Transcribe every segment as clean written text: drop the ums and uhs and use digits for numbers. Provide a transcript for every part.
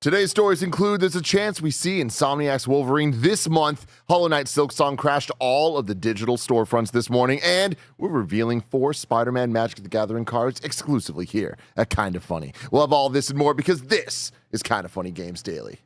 Today's stories include there's a chance we see Insomniac's Wolverine this month. Hollow Knight Silksong crashed all of the digital storefronts this morning, and we're revealing 4 Spider-Man Magic the Gathering cards exclusively here at Kinda Funny. We'll have all this and more because this is Kinda Funny Games Daily.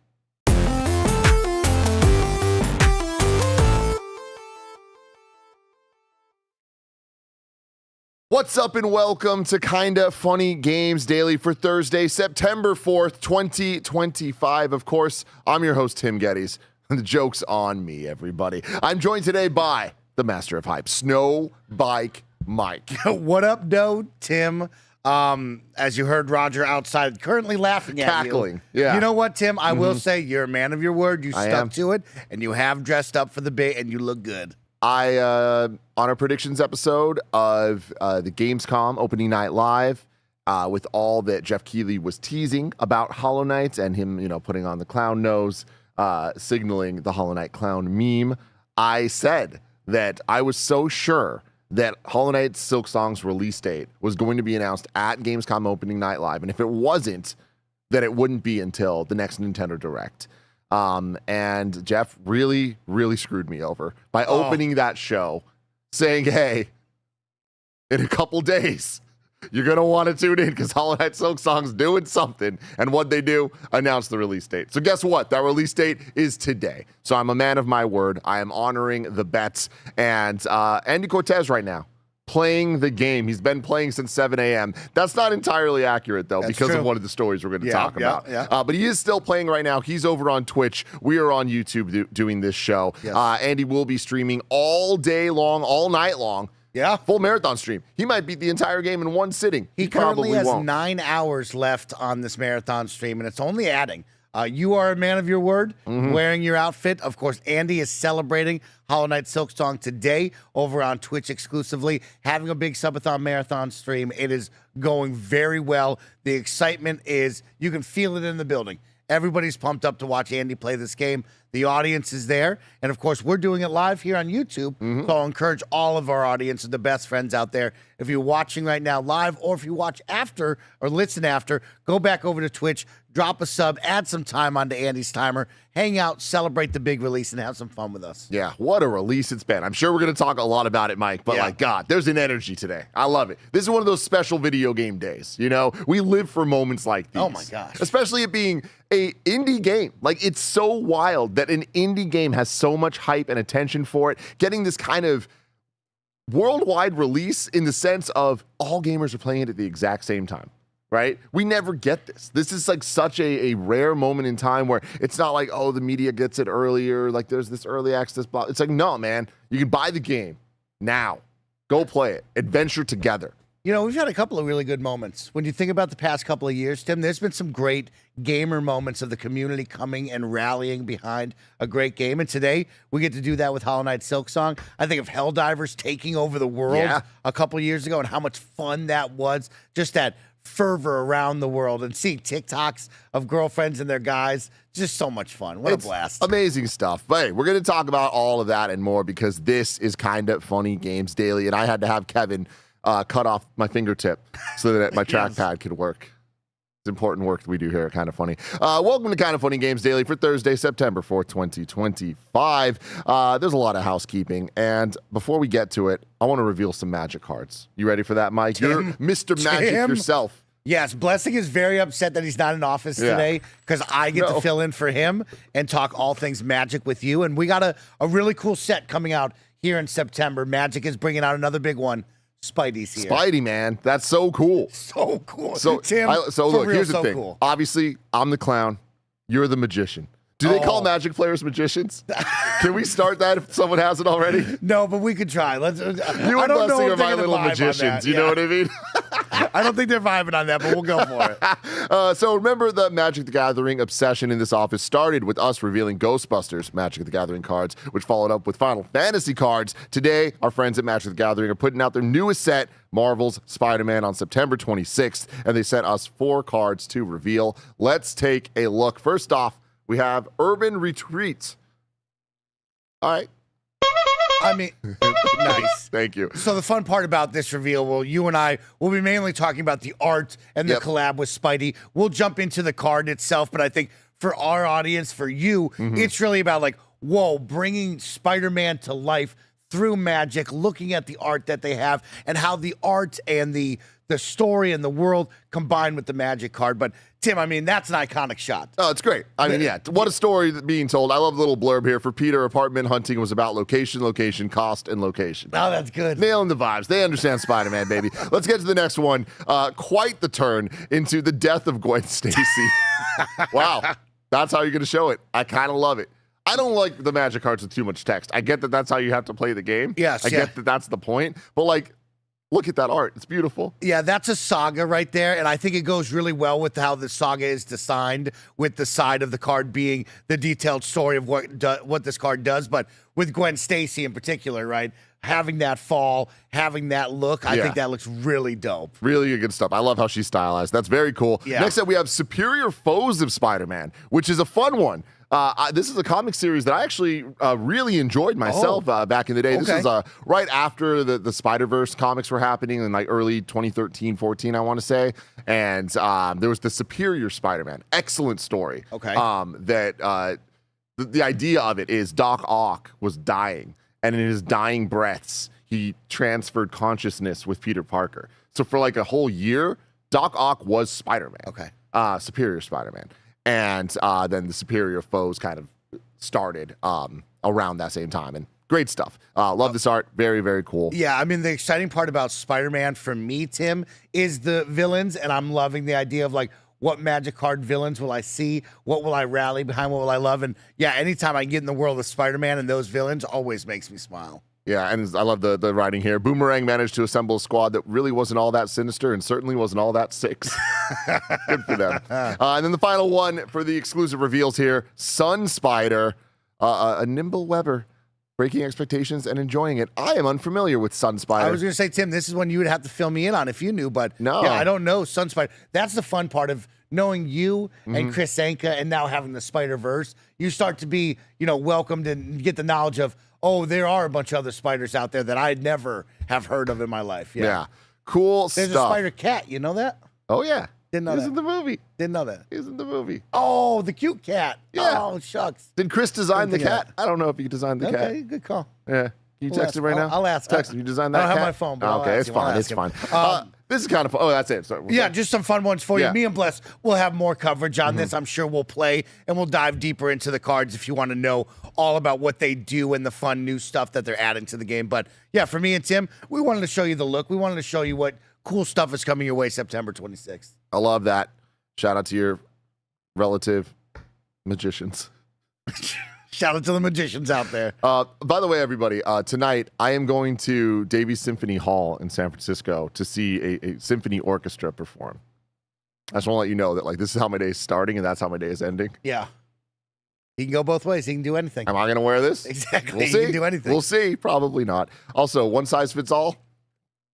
What's up and welcome to Kinda Funny Games Daily for Thursday, September 4th, 2025. Of course, I'm your host, Tim Geddes, and the joke's on me, everybody. I'm joined today by the master of hype, Snow Bike Mike. What up, Doe, Tim? As you heard Roger outside currently laughing at Cackling, you. yeah. You know what, Tim? I will say you're a man of your word. You stuck to it, and you have dressed up for the bait, and you look good. On our predictions episode of the Gamescom opening night live, with all that Jeff Keighley was teasing about Hollow Knight and him, putting on the clown nose, signaling the Hollow Knight clown meme, I said that I was so sure that Hollow Knight Silksong's release date was going to be announced at Gamescom opening night live, and if it wasn't, that it wouldn't be until the next Nintendo Direct. And Jeff really, really screwed me over by opening that show saying, hey, in a couple days, you're going to want to tune in because Hollow Knight Silksong's doing something. And what they do, announce the release date. So guess what? That release date is today. So I'm a man of my word. I am honoring the bets. And Andy Cortez right now, playing the game. He's been playing since 7 a.m. That's not entirely accurate, though, because of one of the stories we're going to talk about. But he is still playing right now. He's over on Twitch. We are on YouTube doing this show. Yes. Andy will be streaming all day long, all night long. Yeah. Full marathon stream. He might beat the entire game in one sitting. He currently has 9 hours left on this marathon stream, and it's only adding. You are a man of your word, wearing your outfit. Of course, Andy is celebrating Hollow Knight Silksong today over on Twitch exclusively, having a big subathon marathon stream. It is going very well. The excitement is, you can feel it in the building. Everybody's pumped up to watch Andy play this game. The audience is there. And of course, we're doing it live here on YouTube. So I'll encourage all of our audience and the best friends out there. If you're watching right now live, or if you watch after or listen after, go back over to Twitch, drop a sub, add some time onto Andy's timer, hang out, celebrate the big release, and have some fun with us. Yeah, what a release it's been. I'm sure we're going to talk a lot about it, Mike, but like, God, there's an energy today. I love it. This is one of those special video game days, We live for moments like these. Oh, my gosh. Especially it being a indie game. Like, it's so wild that an indie game has so much hype and attention for it, getting this kind of worldwide release in the sense of all gamers are playing it at the exact same time. Right? We never get this. This is like such a rare moment in time where it's not like, oh, the media gets it earlier. Like there's this early access block. It's like, no, man, you can buy the game now. Go play it. Adventure together. We've had a couple of really good moments. When you think about the past couple of years, Tim, there's been some great gamer moments of the community coming and rallying behind a great game. And today, we get to do that with Hollow Knight Silksong. I think of Helldivers taking over the world a couple of years ago and how much fun that was. Just that fervor around the world and seeing TikToks of girlfriends and their guys. Just so much fun. What a blast. Amazing stuff. But hey, we're going to talk about all of that and more because this is Kinda Funny Games Daily. And I had to have Kevin cut off my fingertip so that my trackpad could work. It's important work that we do here at Kinda Funny. Welcome to Kinda Funny Games Daily for Thursday, September 4th, 2025. There's a lot of housekeeping. And before we get to it, I want to reveal some magic cards. You ready for that, Mike? You're Mr. Magic yourself. Yes, Blessing is very upset that he's not in office today because I get to fill in for him and talk all things Magic with you. And we got a really cool set coming out here in September. Magic is bringing out another big one. Spidey's here. Spidey, man. That's so cool. So cool. So, Tim, look, here's the thing. Cool. Obviously, I'm the clown. You're the magician. Do they call Magic players magicians? Can we start that if someone hasn't already? No, but we could try. Let's. You and Blessing are my little magicians. You know what I mean? I don't think they're vibing on that, but we'll go for it. So remember the Magic the Gathering obsession in this office started with us revealing Ghostbusters Magic the Gathering cards, which followed up with Final Fantasy cards. Today, our friends at Magic the Gathering are putting out their newest set, Marvel's Spider-Man, on September 26th, and they sent us 4 cards to reveal. Let's take a look. First off, we have Urban Retreat. All right. I mean, nice. Thank you. So the fun part about this reveal, well, you and I will be mainly talking about the art and the collab with Spidey. We'll jump into the card itself, but I think for our audience, for you, it's really about like, whoa, bringing Spider-Man to life through magic, looking at the art that they have and how the art and the story and the world combine with the magic card. But Tim, I mean, that's an iconic shot. Oh, it's great. I mean, yeah, what a story being told. I love the little blurb here. For Peter, apartment hunting was about location, cost, and location. Oh, that's good. Nailing the vibes. They understand Spider-Man, baby. Let's get to the next one. Quite the turn into the death of Gwen Stacy. Wow. That's how you're going to show it. I kind of love it. I don't like the magic cards with too much text. I get that that's how you have to play the game. Yes, I get that that's the point. But, like, look at that art. It's beautiful. Yeah, that's a saga right there. And I think it goes really well with how the saga is designed, with the side of the card being the detailed story of what this card does. But with Gwen Stacy in particular, right, having that fall, having that look, I think that looks really dope. Really good stuff. I love how she's stylized. That's very cool. Yeah. Next up, we have Superior Foes of Spider-Man, which is a fun one. This is a comic series that I actually really enjoyed myself back in the day. This was right after the Spider-Verse comics were happening in like early 2013, 14, I want to say. And there was the Superior Spider-Man. Excellent story. Okay. The idea of it is Doc Ock was dying, and in his dying breaths, he transferred consciousness with Peter Parker. So for like a whole year, Doc Ock was Spider-Man. Okay. Superior Spider-Man. And then the Superior Foes kind of started around that same time. And great stuff. Love this art. Very, very cool. Yeah, I mean, the exciting part about Spider-Man for me, Tim, is the villains. And I'm loving the idea of, like, what magic card villains will I see? What will I rally behind? What will I love? And, yeah, anytime I get in the world of Spider-Man and those villains always makes me smile. Yeah, and I love the writing here. Boomerang managed to assemble a squad that really wasn't all that sinister and certainly wasn't all that sick. Good for them. And then the final one for the exclusive reveals here, Sun Spider, a nimble Weber, breaking expectations and enjoying it. I am unfamiliar with Sun Spider. I was going to say, Tim, this is one you would have to fill me in on if you knew, but no. Yeah, I don't know Sun Spider. That's the fun part of knowing you and Chris Anka and now having the Spider-Verse. You start to be, welcomed and get the knowledge of, oh, there are a bunch of other spiders out there that I'd never have heard of in my life. Yeah. Cool There's stuff. a spider cat. You know that? Oh, yeah. Didn't know He's that. in the movie. Didn't know that. He's in the movie. Oh, the cute cat. Yeah. Oh, shucks. Did Chris design the Didn't think cat? of I don't know if he designed the cat. Okay, good call. Yeah. Can you text him right now? I'll ask. Text him. You designed that I don't cat? have my phone, but I'll okay, ask it's him. I'll fine. ask It's him. fine. This is kind of fun. Oh, that's it. Sorry. Yeah, just some fun ones for you. Yeah. Me and Bless will have more coverage on this. I'm sure we'll play and we'll dive deeper into the cards if you want to know all about what they do and the fun new stuff that they're adding to the game. But yeah, for me and Tim, we wanted to show you the look. We wanted to show you what cool stuff is coming your way September 26th. I love that. Shout out to your relative magicians. Shout out to the magicians out there. By the way, everybody, tonight I am going to Davies Symphony Hall in San Francisco to see a symphony orchestra perform. I just want to let you know that this is how my day is starting and that's how my day is ending. Yeah. He can go both ways. He can do anything. Am I going to wear this? Exactly. We'll He see. can do anything. We'll see. Probably not. Also, one size fits all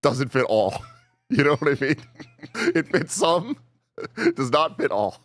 doesn't fit all. You know what I mean? It fits some, does not fit all.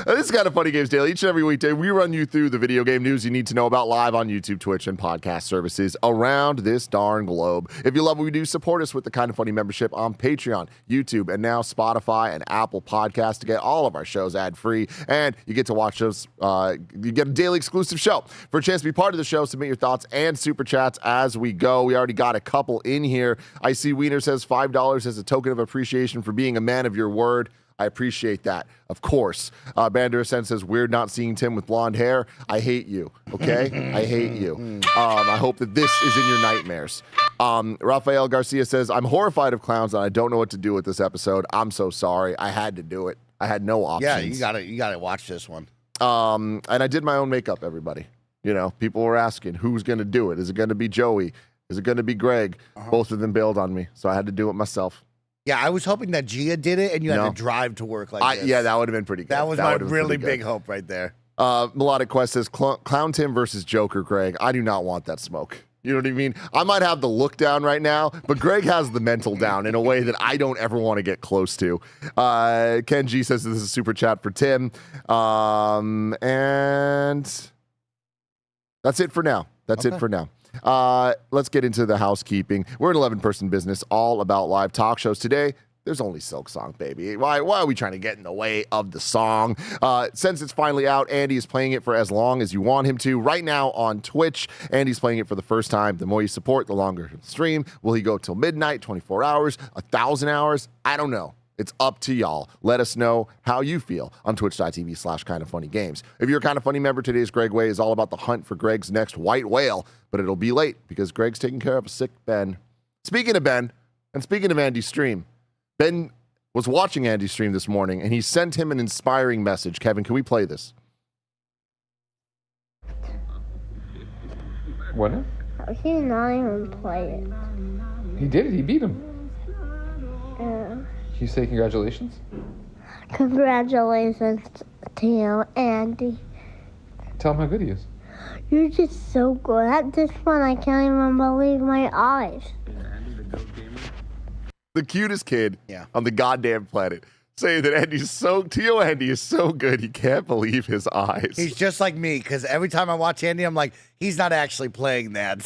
This is kind of Funny Games Daily. Each and every weekday, we run you through the video game news you need to know about live on YouTube, Twitch, and podcast services around this darn globe. If you love what we do, support us with the Kind of Funny membership on Patreon, YouTube, and now Spotify and Apple Podcasts to get all of our shows ad-free. And you get to watch us. You get a daily exclusive show. For a chance to be part of the show, submit your thoughts and super chats as we go. We already got a couple in here. I see Wiener says $5 as a token of appreciation for being a man of your word. I appreciate that, of course. Bandersen says, weird not seeing Tim with blonde hair. I hate you, okay? I hate you. I hope that this is in your nightmares. Rafael Garcia says, I'm horrified of clowns and I don't know what to do with this episode. I'm so sorry. I had to do it. I had no options. Yeah, you gotta watch this one. And I did my own makeup, everybody. People were asking, who's going to do it? Is it going to be Joey? Is it going to be Greg? Both of them bailed on me, so I had to do it myself. Yeah, I was hoping that Gia did it and you had to drive to work like this. Yeah, that would have been pretty good. That was my really big hope right there. Melodic Quest says, Clown Tim versus Joker, Greg. I do not want that smoke. You know what I mean? I might have the look down right now, but Greg has the mental down in a way that I don't ever want to get close to. Ken G says this is a super chat for Tim. And that's it for now. That's it for now. Let's get into the housekeeping. We're an 11-person business all about live talk shows. Today, There's only Silksong, baby. Why are we trying to get in the way of the song? Since it's finally out, Andy is playing it for as long as you want him to. Right now on Twitch, Andy's playing it for the first time. The more you support, the longer he'll stream. Will he go till midnight, 24 hours, 1,000 hours? I don't know. It's up to y'all. Let us know how you feel on twitch.tv/kindoffunnygames. If you're a Kind of Funny member, today's Gregway is all about the hunt for Greg's next white whale, but it'll be late because Greg's taking care of a sick Ben. Speaking of Ben, and speaking of Andy's stream, Ben was watching Andy's stream this morning, and he sent him an inspiring message. Kevin, can we play this? What? How can you not even play it? He did it. He beat him. Yeah. Can you say congratulations? Congratulations to you, Andy. Tell him how good he is. You're just so good at this one. I can't even believe my eyes. The cutest kid on the goddamn planet saying that Andy is so good he can't believe his eyes. He's just like me, because every time I watch Andy, I'm like, he's not actually playing that.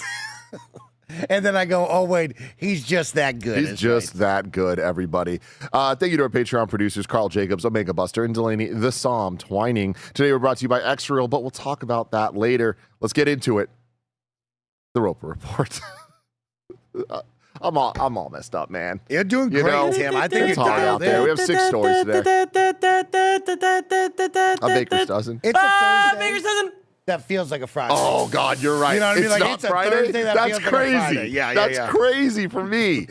And then I go, oh, wait, he's just that good. He's just that good, everybody. Thank you to our Patreon producers, Carl Jacobs, Omega Buster, and Delaney the Psalm Twining. Today we're brought to you by X-Real, but we'll talk about that later. Let's get into it. The Roper Report. I'm all messed up, man. You're doing great, Tim. I think it's you're hard out dialed there. We in. have 6 stories today. A baker's dozen. It's a Thursday. Baker's dozen. That feels like a Friday. Oh, God, you're right. You know what I mean? It's Like, not it's a Friday? Thursday that That's feels like a crazy. Friday. Yeah, That's crazy for me.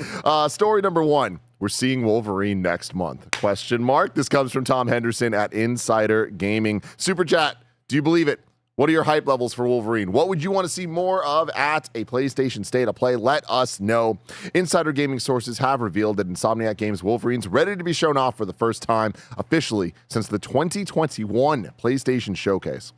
Story number 1. We're seeing Wolverine next month. Question mark. This comes from Tom Henderson at Insider Gaming. Super Chat, do you believe it? What are your hype levels for Wolverine? What would you want to see more of at a PlayStation State of Play? Let us know. Insider Gaming sources have revealed that Insomniac Games Wolverine's ready to be shown off for the first time officially since the 2021 PlayStation Showcase.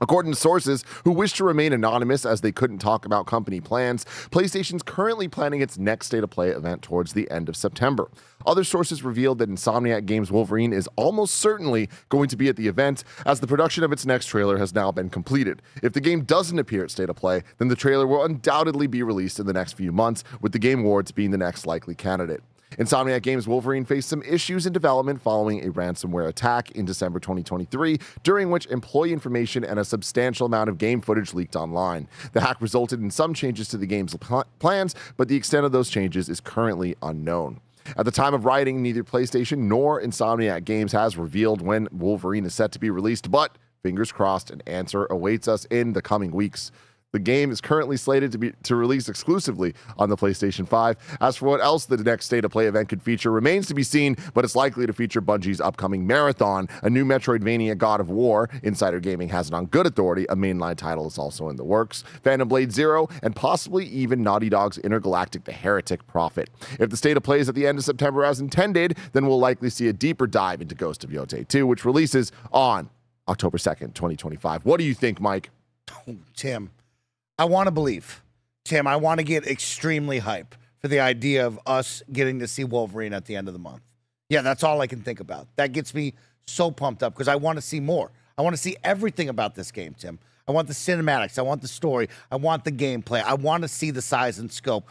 According to sources who wish to remain anonymous as they couldn't talk about company plans, PlayStation's currently planning its next State of Play event towards the end of September. Other sources revealed that Insomniac Games Wolverine is almost certainly going to be at the event, as the production of its next trailer has now been completed. If the game doesn't appear at State of Play, then the trailer will undoubtedly be released in the next few months, with the Game Awards being the next likely candidate. Insomniac Games Wolverine faced some issues in development following a ransomware attack in December 2023, during which employee information and a substantial amount of game footage leaked online. The hack resulted in some changes to the game's plans, but the extent of those changes is currently unknown. At the time of writing, neither PlayStation nor Insomniac Games has revealed when Wolverine is set to be released, but fingers crossed, an answer awaits us in the coming weeks. The game is currently slated to release exclusively on the PlayStation 5. As for what else the next State of Play event could feature remains to be seen, but it's likely to feature Bungie's upcoming Marathon, a new Metroidvania God of War. Insider Gaming has it on good authority. A mainline title is also in the works. Phantom Blade Zero, and possibly even Naughty Dog's Intergalactic The Heretic Prophet. If the State of Play is at the end of September as intended, then we'll likely see a deeper dive into Ghost of Yotei 2, which releases on October 2nd, 2025. What do you think, Mike? Tim, I want to believe. Tim, I want to get extremely hype for the idea of us getting to see Wolverine at the end of the month. Yeah, that's all I can think about. That gets me so pumped up because I want to see more. I want to see everything about this game, Tim. I want the cinematics. I want the story. I want the gameplay. I want to see the size and scope.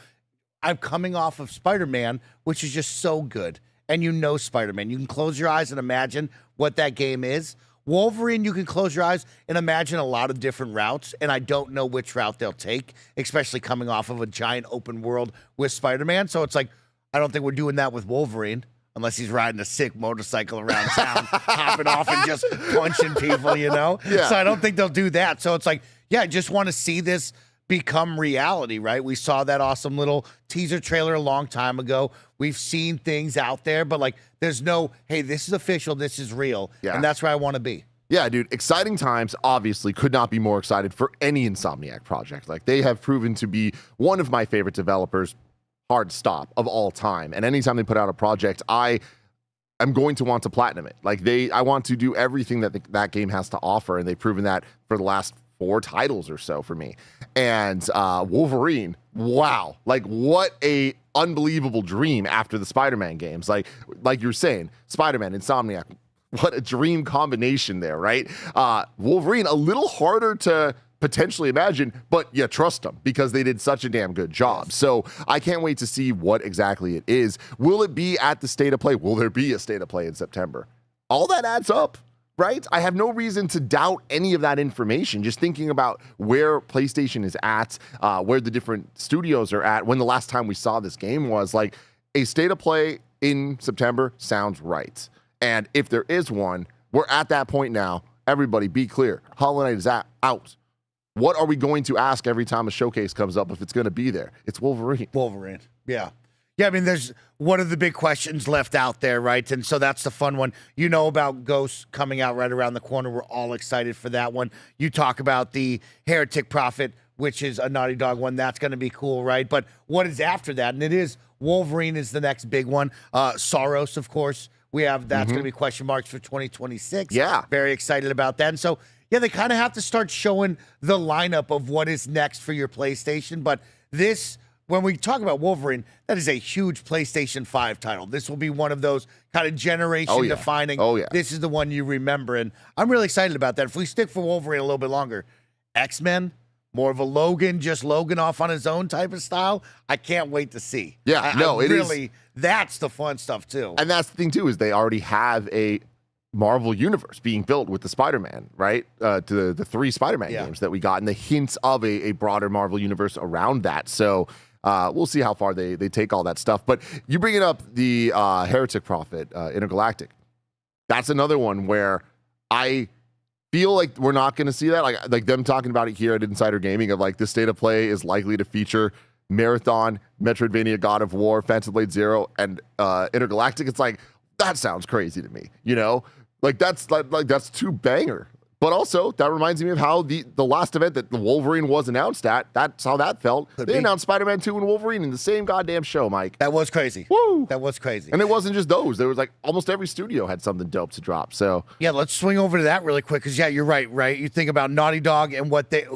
I'm coming off of Spider-Man, which is just so good. And you know Spider-Man. You can close your eyes and imagine what that game is. Wolverine, you can close your eyes and imagine a lot of different routes, and I don't know which route they'll take, especially coming off of a giant open world with Spider-Man. So it's like, I don't think we're doing that with Wolverine, unless he's riding a sick motorcycle around town, hopping off and just punching people, you know? Yeah. So I don't think they'll do that. So it's like, yeah, I just want to see this become reality, right? We saw that awesome little teaser trailer a long time ago. We've seen things out there, but like there's no, hey, this is official, this is real. Yeah. And that's where I want to be. Yeah, dude, exciting times. Obviously could not be more excited for any Insomniac project. Like, they have proven to be one of my favorite developers, hard stop, of all time. And anytime they put out a project, I'm going to want to platinum it. Like, I want to do everything that that game has to offer, and they've proven that for the last 4 titles or so for me. And Wolverine, wow, like what a unbelievable dream after the Spider-Man games. Like you're saying, Spider-Man, Insomniac, what a dream combination there, right? Wolverine, a little harder to potentially imagine, but you trust them because they did such a damn good job. So I can't wait to see what exactly it is. Will it be at the State of Play? Will there be a State of Play in September? All that adds up, right? I have no reason to doubt any of that information. Just thinking about where PlayStation is at, where the different studios are at, when the last time we saw this game was, like, a State of Play in September sounds right. And if there is one, we're at that point now. Everybody be clear. Hollow Knight is out. What are we going to ask every time a showcase comes up if it's going to be there? It's Wolverine. Wolverine. Yeah. Yeah, I mean, there's one of the big questions left out there, right? And so that's the fun one. You know about Ghost coming out right around the corner. We're all excited for that one. You talk about the Heretic Prophet, which is a Naughty Dog one. That's going to be cool, right? But what is after that? And it is Wolverine is the next big one. Soros, of course. We have that's going to be question marks for 2026. Yeah. Very excited about that. And so, yeah, they kind of have to start showing the lineup of what is next for your PlayStation. But this, when we talk about Wolverine, that is a huge PlayStation 5 title. This will be one of those kind of generation defining. Oh, yeah. This is the one you remember. And I'm really excited about that. If we stick for Wolverine a little bit longer, X-Men, more of a Logan, just Logan off on his own type of style. I can't wait to see. Yeah, it really, is. That's the fun stuff too. And that's the thing too, is they already have a Marvel universe being built with the Spider-Man, right? To the 3 Spider-Man games that we got, and the hints of a broader Marvel universe around that. So we'll see how far they take all that stuff. But you bringing up the Heretic Prophet, Intergalactic. That's another one where I feel like we're not going to see that. Like them talking about it here at Insider Gaming of like the State of Play is likely to feature Marathon, Metroidvania, God of War, Phantom Blade Zero, and Intergalactic. It's like, that sounds crazy to me, you know? Like that's 2 banger. But also, that reminds me of how the last event that the Wolverine was announced at, that's how that felt. They announced Spider-Man 2 and Wolverine in the same goddamn show, Mike. That was crazy. Woo! That was crazy. And it wasn't just those. There was like almost every studio had something dope to drop. So yeah, let's swing over to that really quick because you're right. You think about Naughty Dog and what they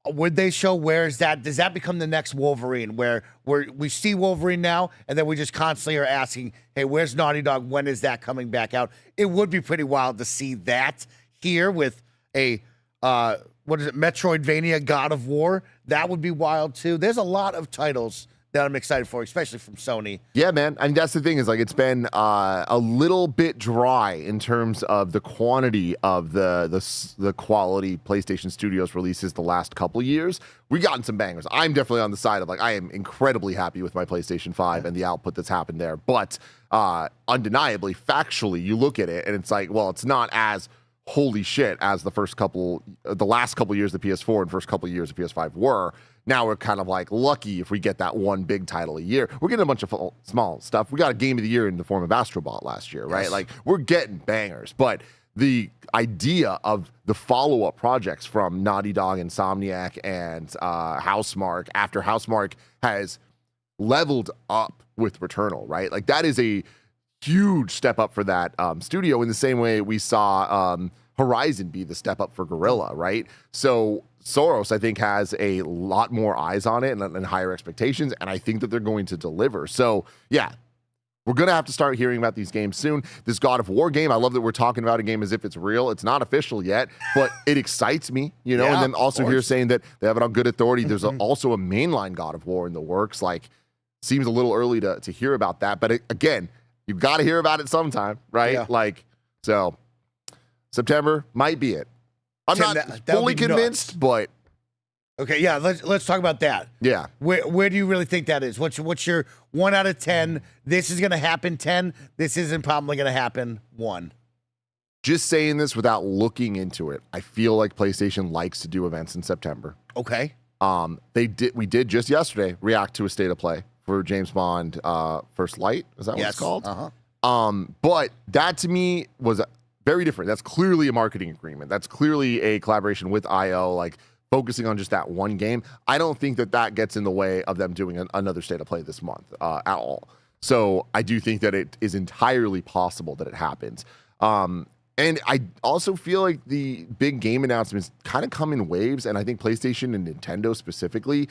would they show. Where is that? Does that become the next Wolverine? Where we see Wolverine now, and then we just constantly are asking, hey, where's Naughty Dog? When is that coming back out? It would be pretty wild to see that here with a Metroidvania, God of War. That would be wild too. There's a lot of titles that I'm excited for, especially from Sony. Yeah, man. I mean, that's the thing is like it's been a little bit dry in terms of the quantity of the quality PlayStation Studios releases the last couple years. We've gotten some bangers. I'm definitely on the side of like I am incredibly happy with my PlayStation 5 and the output that's happened there. But undeniably, factually, you look at it and it's like, well, it's not as holy shit as the last couple years of the PS4 and first couple years of PS5 were. Now we're kind of like lucky if we get that one big title a year. We're getting a bunch of small stuff. We got a game of the year in the form of Astrobot last year, right? Yes. Like we're getting bangers, but the idea of the follow-up projects from Naughty Dog, Insomniac, and Housemarque after Housemarque has leveled up with Returnal, right? Like that is a huge step up for that studio in the same way we saw Horizon be the step up for Guerrilla, right? So Soros, I think, has a lot more eyes on it and higher expectations, and I think that they're going to deliver. So, yeah, we're going to have to start hearing about these games soon. This God of War game, I love that we're talking about a game as if it's real. It's not official yet, but it excites me, you know? Yeah, and then also here saying that they have it on good authority. There's also a mainline God of War in the works. Like, seems a little early to hear about that. But again, you've got to hear about it sometime, right? Yeah. Like, so September might be it. I'm Tim, not that fully convinced, but okay, yeah. Let's talk about that. yeah. Where do you really think that is? What's your 1 out of 10? This is going to happen 10. This isn't probably going to happen 1. Just saying this without looking into it, I feel like PlayStation likes to do events in September. Okay. We did just yesterday react to a State of Play for James Bond First Light. Is that what it's called? Uh-huh. But that to me was very different. That's clearly a marketing agreement. That's clearly a collaboration with IO, like focusing on just that one game. I don't think that gets in the way of them doing another State of Play this month at all. So I do think that it is entirely possible that it happens. And I also feel like the big game announcements kind of come in waves, and I think PlayStation and Nintendo specifically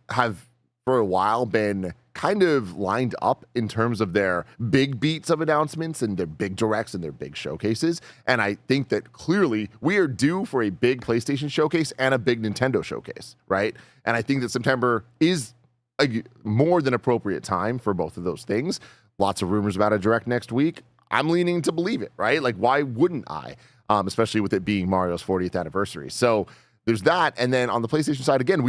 have for a while been kind of lined up in terms of their big beats of announcements and their big directs and their big showcases. And I think that clearly we are due for a big PlayStation showcase and a big Nintendo showcase, right? And I think that September is a more than appropriate time for both of those things. Lots of rumors about a direct next week. I'm leaning to believe it, right? Like, why wouldn't I? Especially with it being Mario's 40th anniversary. So there's that. And then on the PlayStation side, again,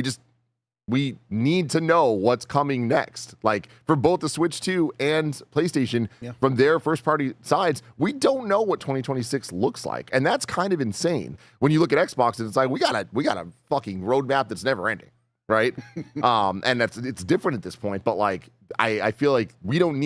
we need to know what's coming next. Like for both the Switch 2 and PlayStation, from their first party sides, we don't know what 2026 looks like. And that's kind of insane. When you look at Xbox, it's like we got a fucking roadmap that's never ending, right? And it's different at this point, but like I feel like we don't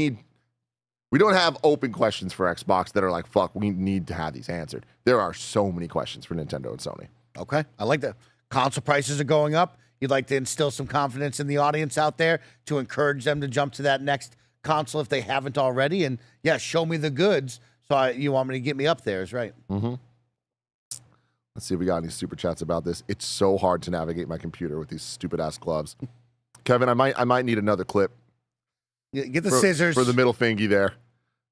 have open questions for Xbox that are like, fuck, we need to have these answered. There are so many questions for Nintendo and Sony. Okay, I like that. Console prices are going up. You'd like to instill some confidence in the audience out there to encourage them to jump to that next console if they haven't already. And yeah, show me the goods. So you want me to get me up there is right. Mm-hmm. Let's see if we got any super chats about this. It's so hard to navigate my computer with these stupid ass gloves. Kevin, I might need another clip. Yeah, get the scissors. For the middle fingy there.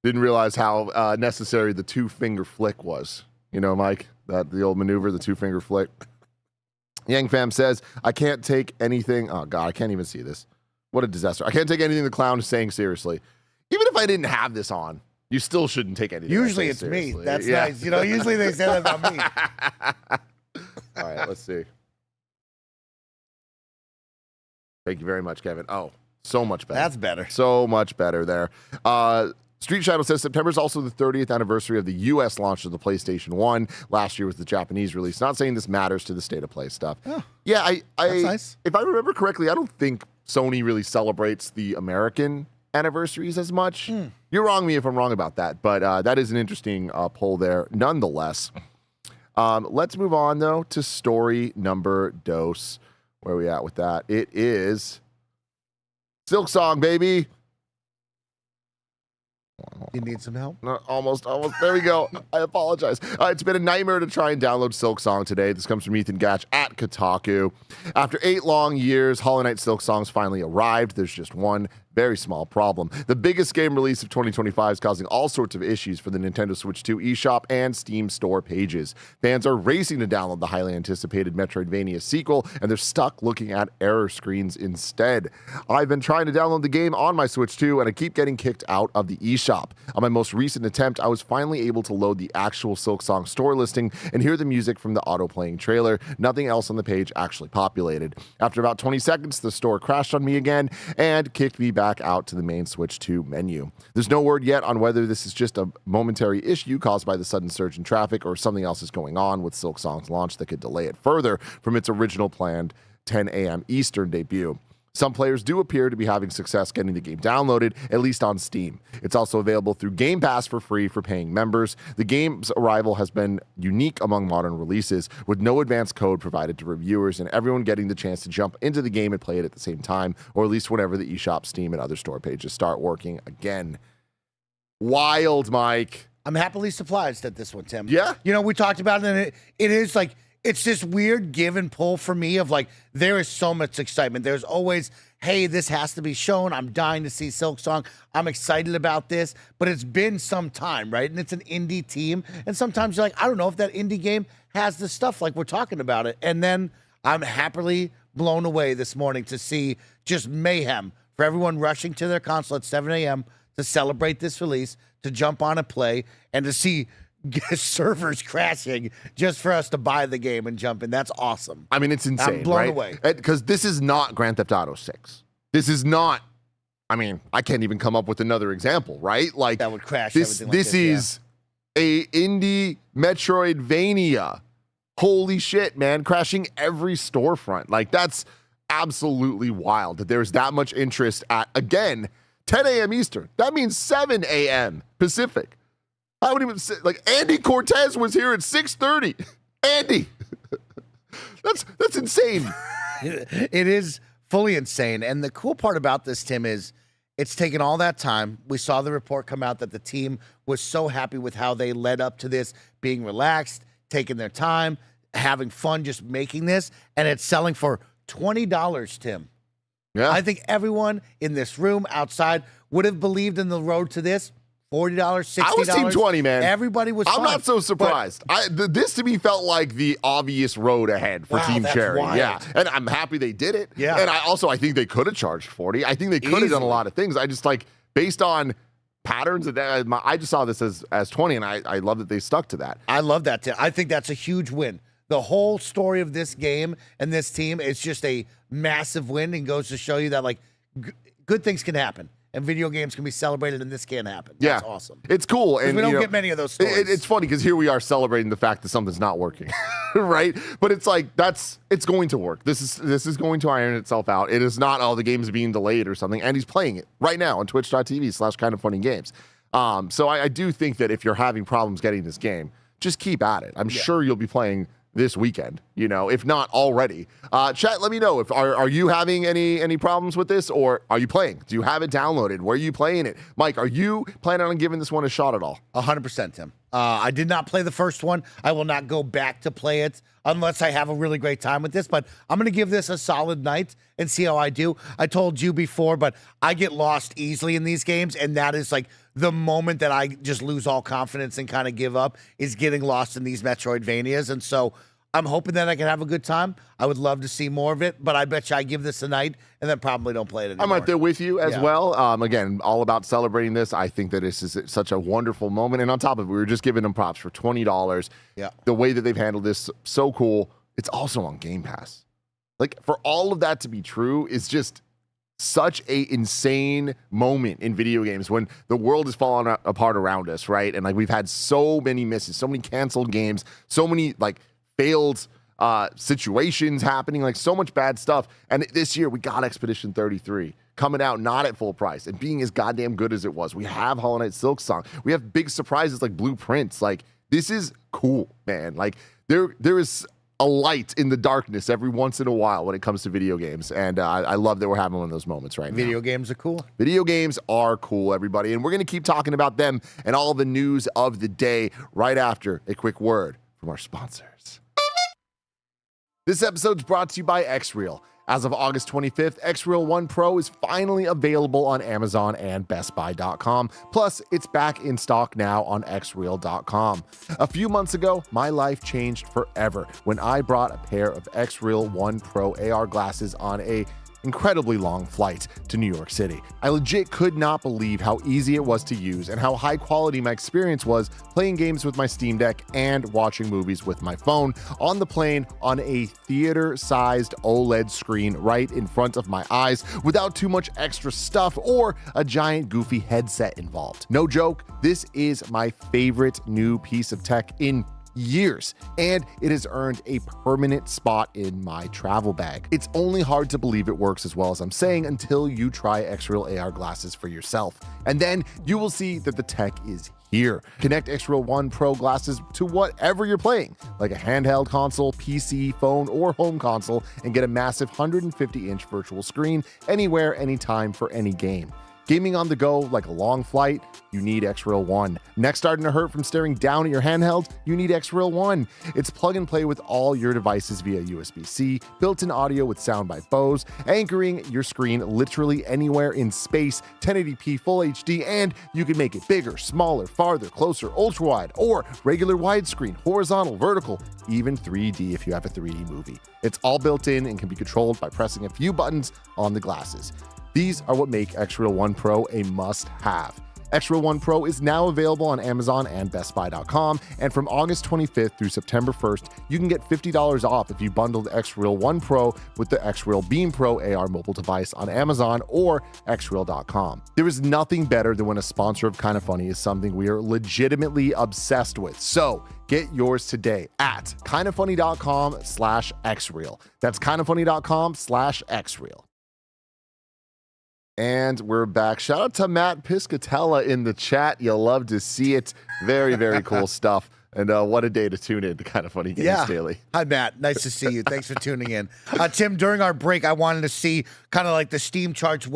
Didn't realize how necessary the 2-finger flick was. You know, Mike, the old maneuver, the 2-finger flick. Yang Fam says, I can't take anything. Oh, God, I can't even see this. What a disaster. I can't take anything the clown is saying seriously. Even if I didn't have this on, you still shouldn't take anything. Usually it's seriously. Me. That's nice. You know, usually they say that about me. All right, let's see. Thank you very much, Kevin. Oh, so much better. That's better. So much better there. Street Shadow says September is also the 30th anniversary of the U.S. launch of the PlayStation 1. Last year was the Japanese release. Not saying this matters to the state of play stuff. Oh, yeah, that's nice. If I remember correctly, I don't think Sony really celebrates the American anniversaries as much. You're wrong me if I'm wrong about that, but that is an interesting poll there nonetheless. Let's move on, though, to story number dos. Where are we at with that? It is Silksong, baby. You need some help? No, almost. There we go. I apologize. It's been a nightmare to try and download Silksong today. This comes from Etahn Gatch at Kotaku. After 8 long years, Hollow Knight Silksong's finally arrived. There's just one very small problem. The biggest game release of 2025 is causing all sorts of issues for the Nintendo Switch 2 eShop and Steam store pages. Fans are racing to download the highly anticipated Metroidvania sequel, and they're stuck looking at error screens instead. I've been trying to download the game on my Switch 2, and I keep getting kicked out of the eShop. On my most recent attempt, I was finally able to load the actual Silksong store listing and hear the music from the auto-playing trailer. Nothing else on the page actually populated. After about 20 seconds, the store crashed on me again and kicked me back out to the main Switch 2 menu. There's no word yet on whether this is just a momentary issue caused by the sudden surge in traffic or something else is going on with Silksong's launch that could delay it further from its original planned 10 a.m. Eastern debut. Some players do appear to be having success getting the game downloaded, at least on Steam. It's also available through Game Pass for free for paying members. The game's arrival has been unique among modern releases, with no advanced code provided to reviewers and everyone getting the chance to jump into the game and play it at the same time, or at least whenever the eShop, Steam, and other store pages start working again. Wild, Mike. I'm happily surprised at this one, Tim. Yeah? You know, we talked about it, and it is like, it's this weird give and pull for me of like, there is so much excitement. There's always, hey, this has to be shown. I'm dying to see Silksong. I'm excited about this, but it's been some time, right? And it's an indie team. And sometimes you're like, I don't know if that indie game has the stuff like we're talking about it. And then I'm happily blown away this morning to see just mayhem for everyone rushing to their console at 7 a.m. to celebrate this release, to jump on and play, and to see servers crashing just for us to buy the game and jump in. That's awesome. I mean, it's insane. I'm blown right? away. Because this is not Grand Theft Auto 6. This is not, I mean, I can't even come up with another example, right? Like that would crash this. Everything This is a indie Metroidvania. Holy shit, man. Crashing every storefront. Like, that's absolutely wild that there's that much interest at, again, 10 a.m. Eastern. That means 7 a.m. Pacific. I would even say, like, Andy Cortez was here at 6:30. Andy. That's insane. It is fully insane. And the cool part about this, Tim, is it's taken all that time. We saw the report come out that the team was so happy with how they led up to this, being relaxed, taking their time, having fun just making this. And it's selling for $20, Tim. Yeah. I think everyone in this room, outside, would have believed in the road to this. $40, $60. I was Team 20, man. Everybody was I'm fine. not so surprised. This to me felt like the obvious road ahead for Wow, Team that's Cherry. wild. Yeah, and I'm happy they did it. Yeah. And I think they could have charged 40. I think they could have done a lot of things. I just like based on patterns of that. I just saw this as 20, and I love that they stuck to that. I love that, too. I think that's a huge win. The whole story of this game and this team is just a massive win and goes to show you that, like, good things can happen. And video games can be celebrated, and this can't happen. That's awesome. It's cool. And we don't get many of those stories. It's funny because here we are celebrating the fact that something's not working, right? But it's like it's going to work. This is going to iron itself out. It is not the game's being delayed or something. And he's playing it right now on twitch.tv/kindoffunnygames. So I do think that if you're having problems getting this game, just keep at it. I'm sure you'll be playing this weekend, if not already. Chat, let me know if are you having any problems with this, or are you playing? Do you have it downloaded? Where are you playing it? Mike, are you planning on giving this one a shot at all? 100%, Tim. I did not play the first one. I will not go back to play it unless I have a really great time with this, but I'm going to give this a solid night and see how I do. I told you before, but I get lost easily in these games, and that is like the moment that I just lose all confidence and kind of give up is getting lost in these Metroidvanias. And so I'm hoping that I can have a good time. I would love to see more of it, but I bet you I give this a night and then probably don't play it anymore. I'm right there with you as well. Again, all about celebrating this. I think that this is such a wonderful moment. And on top of it, we were just giving them props for $20. Yeah. The way that they've handled this, so cool. It's also on Game Pass. Like, for all of that to be true is just such a insane moment in video games when the world is falling apart around us, right? And like we've had so many misses, so many canceled games, so many like failed situations happening, like so much bad stuff. And this year we got Expedition 33 coming out not at full price and being as goddamn good as it was. We have Hollow Knight Silksong. We have big surprises like Blueprints. Like, this is cool, man. Like there is a light in the darkness every once in a while when it comes to video games. And I love that we're having one of those moments right now. Video games are cool. Video games are cool, everybody. And we're going to keep talking about them and all the news of the day right after a quick word from our sponsors. This episode is brought to you by Xreal. As of August 25th, Xreal 1 Pro is finally available on Amazon and BestBuy.com. Plus, it's back in stock now on Xreal.com. A few months ago, my life changed forever when I brought a pair of Xreal 1 Pro AR glasses on a incredibly long flight to New York City. I legit could not believe how easy it was to use and how high quality my experience was playing games with my Steam Deck and watching movies with my phone on the plane on a theater-sized OLED screen right in front of my eyes without too much extra stuff or a giant goofy headset involved. No joke, this is my favorite new piece of tech in years, and it has earned a permanent spot in my travel bag. It's only hard to believe it works as well as I'm saying until you try Xreal AR glasses for yourself, and then you will see that the tech is here. Connect Xreal 1 Pro glasses to whatever you're playing, like a handheld console, PC, phone, or home console, and get a massive 150-inch virtual screen anywhere, anytime for any game. Gaming on the go, like a long flight, you need Xreal 1. Neck starting to hurt from staring down at your handheld? You need Xreal 1. It's plug and play with all your devices via USB-C, built-in audio with sound by Bose, anchoring your screen literally anywhere in space, 1080p Full HD, and you can make it bigger, smaller, farther, closer, ultra-wide, or regular widescreen, horizontal, vertical, even 3D if you have a 3D movie. It's all built in and can be controlled by pressing a few buttons on the glasses. These are what make Xreal 1 Pro a must-have. Xreal 1 Pro is now available on Amazon and BestBuy.com, and from August 25th through September 1st, you can get $50 off if you bundled Xreal 1 Pro with the Xreal Beam Pro AR mobile device on Amazon or Xreal.com. There is nothing better than when a sponsor of Kinda Funny is something we are legitimately obsessed with. So get yours today at kindafunny.com/Xreal. That's kindafunny.com/Xreal. And we're back. Shout out to Matt Piscatella in the chat. You'll love to see it. Very, very cool stuff. And what a day to tune in to Kinda Funny Games Daily. Hi, Matt. Nice to see you. Thanks for tuning in. Tim, during our break, I wanted to see kind of like the Steam charts,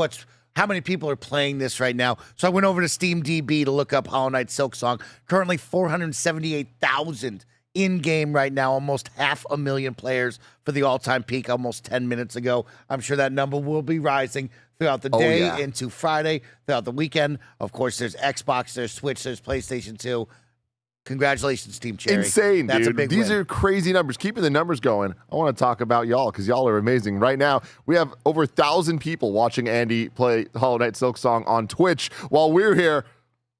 how many people are playing this right now. So I went over to SteamDB to look up Hollow Knight Silksong. Currently 478,000 in game right now, almost 500,000 players for the all-time peak almost 10 minutes ago. I'm sure that number will be rising throughout the day into Friday, throughout the weekend. Of course, there's Xbox, there's Switch, there's PlayStation 2. Congratulations, Team Cherry. Insane, That's dude. a big These win. are crazy numbers. Keeping the numbers going, I want to talk about y'all because y'all are amazing. Right now, we have over 1,000 people watching Andy play Hollow Knight Silksong on Twitch while we're here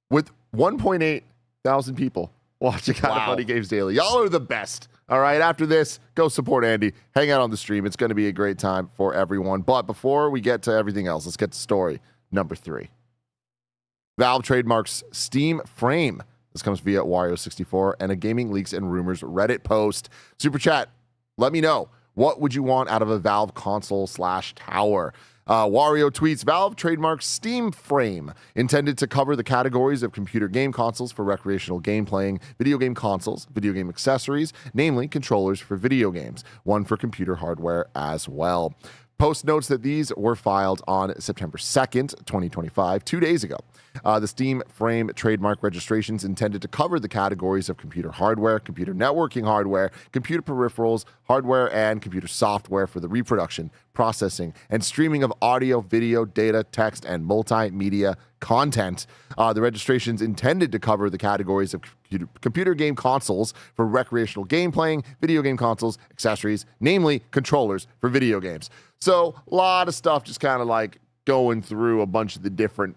with 1.8 thousand people watching Kind of Funny Games Daily. Y'all are the best. All right, after this, go support Andy. Hang out on the stream. It's going to be a great time for everyone. But before we get to everything else, let's get to story number 3. Valve trademarks Steam Frame. This comes via Wario64 and a Gaming Leaks and Rumors Reddit post. Super Chat, let me know. What would you want out of a Valve console/tower? Wario tweets, Valve trademarks Steam Frame, intended to cover the categories of computer game consoles for recreational game playing, video game consoles, video game accessories, namely controllers for video games, one for computer hardware as well. Post notes that these were filed on September 2nd, 2025, 2 days ago. The Steam Frame trademark registrations intended to cover the categories of computer hardware, computer networking hardware, computer peripherals, hardware, and computer software for the reproduction, processing, and streaming of audio, video, data, text, and multimedia content. The registrations intended to cover the categories of computer game consoles for recreational game playing, video game consoles, accessories, namely controllers for video games. So a lot of stuff just kind of like going through a bunch of the different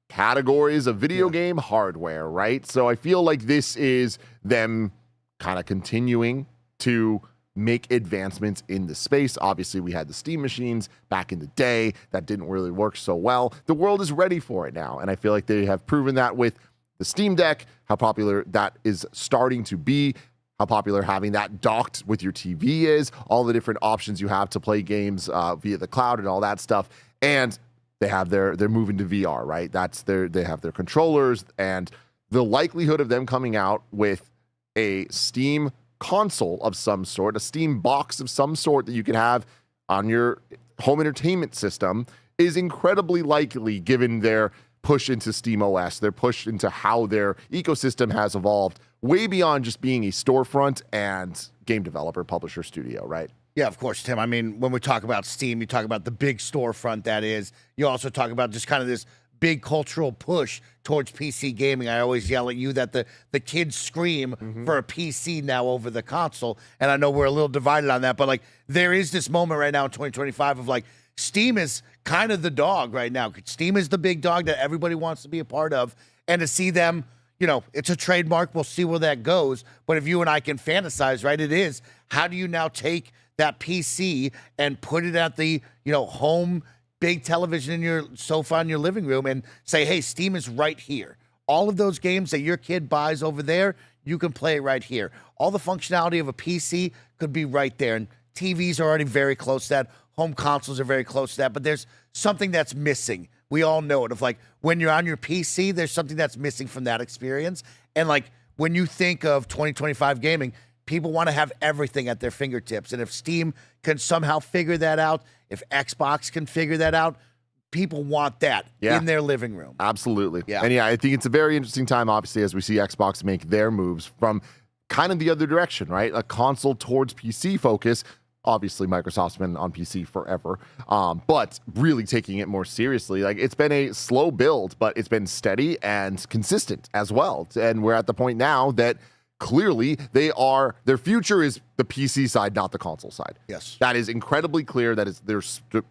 categories of video game hardware, right? So I feel like this is them kind of continuing to make advancements in the space. Obviously, we had the Steam machines back in the day that didn't really work so well. The world is ready for it now, and I feel like they have proven that with the Steam Deck, how popular that is starting to be, how popular having that docked with your TV is, all the different options you have to play games via the cloud and all that stuff. And they're moving to VR, right? They have their controllers, and the likelihood of them coming out with a Steam console of some sort, a Steam box of some sort that you can have on your home entertainment system is incredibly likely given their push into Steam OS, their push into how their ecosystem has evolved way beyond just being a storefront and game developer, publisher, studio, right? Yeah, of course, Tim. I mean, when we talk about Steam, you talk about the big storefront that is. You also talk about just kind of this big cultural push towards PC gaming. I always yell at you that the kids scream for a PC now over the console. And I know we're a little divided on that, but like there is this moment right now in 2025 of like Steam is kind of the dog right now. Steam is the big dog that everybody wants to be a part of. And to see them, you know, it's a trademark. We'll see where that goes. But if you and I can fantasize, right, it is, how do you now take that PC and put it at the, you know, home big television in your sofa in your living room and say, hey, Steam is right here. All of those games that your kid buys over there, you can play it right here. All the functionality of a PC could be right there. And TVs are already very close to that. Home consoles are very close to that. But there's something that's missing. We all know it. Of like when you're on your PC, there's something that's missing from that experience. And like when you think of 2025 gaming, people want to have everything at their fingertips. And if Steam can somehow figure that out, if Xbox can figure that out, people want that in their living room. Absolutely. Yeah. And yeah, I think it's a very interesting time, obviously, as we see Xbox make their moves from kind of the other direction, right? A console towards PC focus. Obviously, Microsoft's been on PC forever, but really taking it more seriously. Like it's been a slow build, but it's been steady and consistent as well. And we're at the point now that clearly their future is the PC side, not the console side. Yes. That is incredibly clear. They're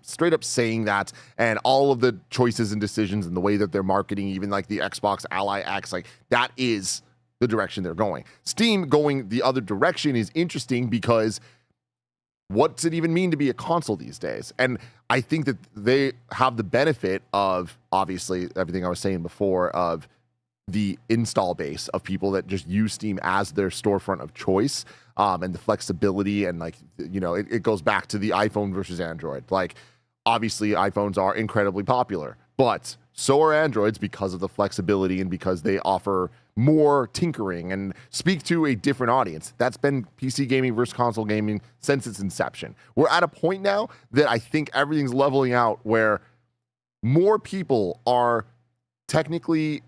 straight up saying that, and all of the choices and decisions and the way that they're marketing, even like the Xbox Ally X, like that is the direction they're going. Steam going the other direction is interesting because what's it even mean to be a console these days? And I think that they have the benefit of, obviously, everything I was saying before, of the install base of people that just use Steam as their storefront of choice, and the flexibility, and like, you know, it goes back to the iPhone versus Android. Like, obviously, iPhones are incredibly popular, but so are Androids because of the flexibility and because they offer more tinkering and speak to a different audience. That's been PC gaming versus console gaming since its inception. We're at a point now that I think everything's leveling out where more people are technically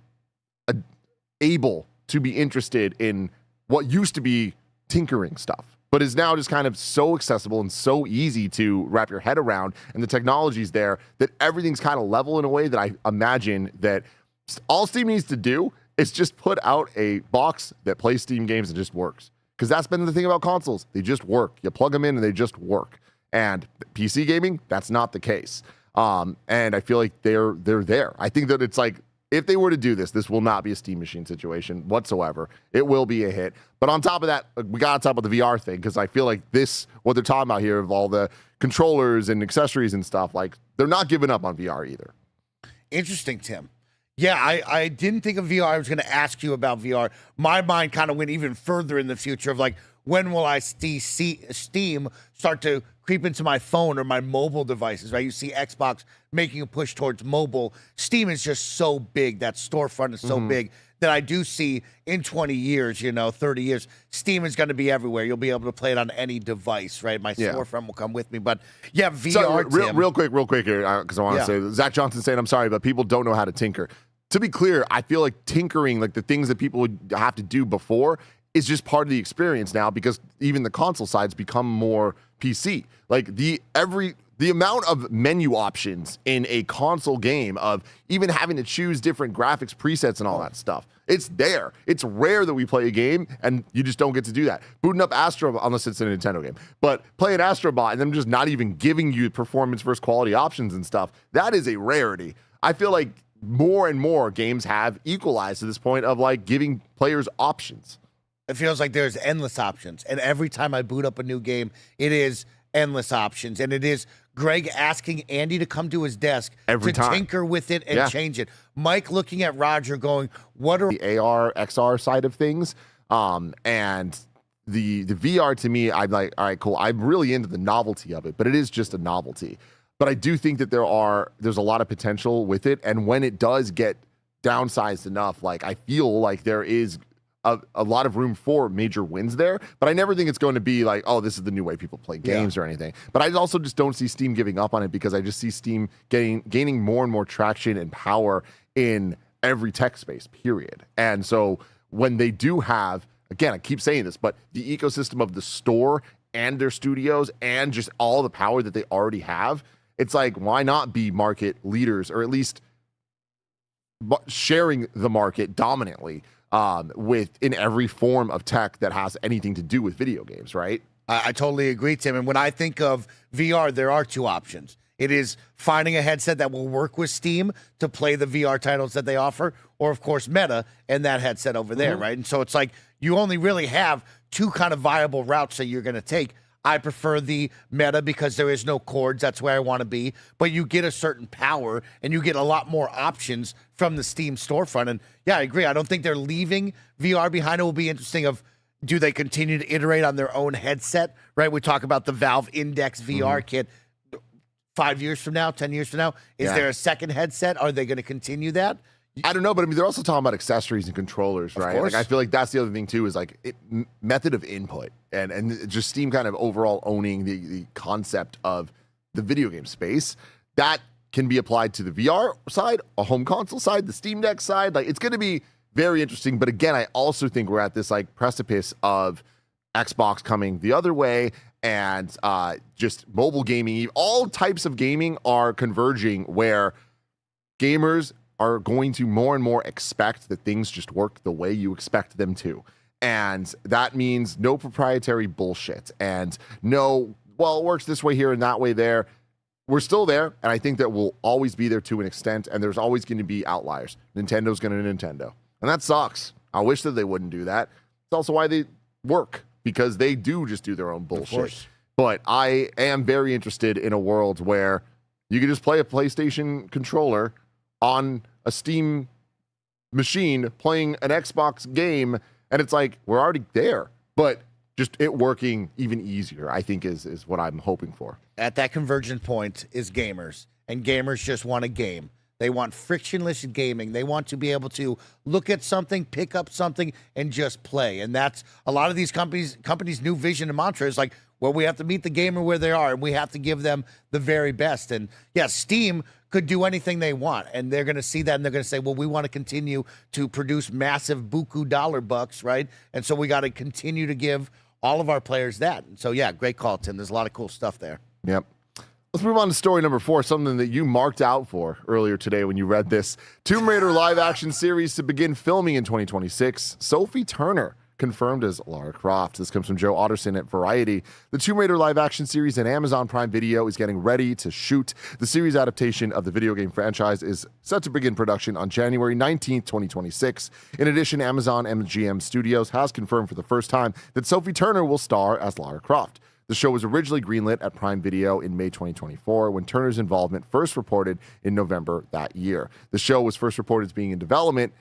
able to be interested in what used to be tinkering stuff, but is now just kind of so accessible and so easy to wrap your head around. And the technology's there that everything's kind of level in a way that I imagine that all Steam needs to do is just put out a box that plays Steam games and just works. Because that's been the thing about consoles. They just work. You plug them in and they just work. And PC gaming, that's not the case. And I feel like they're there. I think that it's like, if they were to do this, this will not be a Steam Machine situation whatsoever. It will be a hit. But on top of that, we got to talk about the VR thing, because I feel like this, what they're talking about here of all the controllers and accessories and stuff, like they're not giving up on VR either. Interesting, Tim. Yeah, I didn't think of VR. I was going to ask you about VR. My mind kind of went even further in the future of like, when will I see Steam start to creep into my phone or my mobile devices, right? You see Xbox making a push towards mobile. Steam is just so big. That storefront is so big that I do see in 20 years, 30 years, Steam is going to be everywhere. You'll be able to play it on any device, right? My storefront will come with me. But yeah, VR, so, real quick here, because I want to say, Zach Johnson saying, I'm sorry, but people don't know how to tinker. To be clear, I feel like tinkering, like the things that people would have to do before, is just part of the experience now, because even the console side's become more PC. Like the amount of menu options in a console game, of even having to choose different graphics presets and all that stuff, it's there. It's rare that we play a game and you just don't get to do that. Booting up Astro, unless it's a Nintendo game, but playing Astrobot and them just not even giving you performance versus quality options and stuff, that is a rarity. I feel like more and more games have equalized to this point of like giving players options. It feels like there's endless options. And every time I boot up a new game, it is endless options. And it is Greg asking Andy to come to his desk every time, tinker with it and change it. Mike looking at Roger going, what are the AR, XR side of things? And the VR, to me, I'm like, all right, cool. I'm really into the novelty of it, but it is just a novelty. But I do think that there's a lot of potential with it. And when it does get downsized enough, like I feel like there is a lot of room for major wins there. But I never think it's going to be like, oh, this is the new way people play games or anything. But I also just don't see Steam giving up on it, because I just see Steam gaining more and more traction and power in every tech space, period. And so when they do have, again, I keep saying this, but the ecosystem of the store and their studios and just all the power that they already have, it's like, why not be market leaders, or at least sharing the market dominantly in every form of tech that has anything to do with video games, right? I totally agree, Tim. And when I think of VR, there are two options. It is finding a headset that will work with Steam to play the VR titles that they offer, or of course Meta and that headset over there, right? And so it's like you only really have two kind of viable routes that you're going to take. I prefer the Meta because there is no cords. That's where I want to be. But you get a certain power and you get a lot more options from the Steam storefront. And yeah, I agree. I don't think they're leaving VR behind. It will be interesting of, do they continue to iterate on their own headset, right? We talk about the Valve Index VR kit. 5 years from now, 10 years from now, is there a second headset? Are they going to continue that? I don't know, but I mean, they're also talking about accessories and controllers, right? Like, I feel like that's the other thing too, is like method of input and just Steam kind of overall owning the concept of the video game space that can be applied to the VR side, a home console side, the Steam Deck side. Like, it's going to be very interesting. But again, I also think we're at this like precipice of Xbox coming the other way, and just mobile gaming. All types of gaming are converging, where gamers are going to more and more expect that things just work the way you expect them to. And that means no proprietary bullshit and no, well, it works this way here and that way there. We're still there, and I think that we'll always be there to an extent, and there's always going to be outliers. Nintendo's going to Nintendo, and that sucks. I wish that they wouldn't do that. It's also why they work, because they do just do their own bullshit. But I am very interested in a world where you can just play a PlayStation controller on a Steam machine playing an Xbox game, and it's like, we're already there, but just it working even easier, I think is what I'm hoping for. At that convergent point is gamers, and gamers just want a game. They want frictionless gaming. They want to be able to look at something, pick up something, and just play. And that's a lot of these companies' new vision and mantra is like, where we have to meet the gamer where they are, and we have to give them the very best. And yeah, Steam could do anything they want, and they're going to see that, and they're going to say, well, we want to continue to produce massive buku dollar bucks, right? And so we got to continue to give all of our players that. And so yeah, great call, Tim. There's a lot of cool stuff there. Yep. Let's move on to story number 4, something that you marked out for earlier today when you read this. Tomb Raider live-action series to begin filming in 2026. Sophie Turner confirmed as Lara Croft. This comes from Joe Otterson at Variety. The Tomb Raider live-action series at Amazon Prime Video is getting ready to shoot. The series adaptation of the video game franchise is set to begin production on January 19th, 2026. In addition, Amazon MGM Studios has confirmed for the first time that Sophie Turner will star as Lara Croft. The show was originally greenlit at Prime Video in May 2024 when Turner's involvement first reported in November that year. The show was first reported as being in development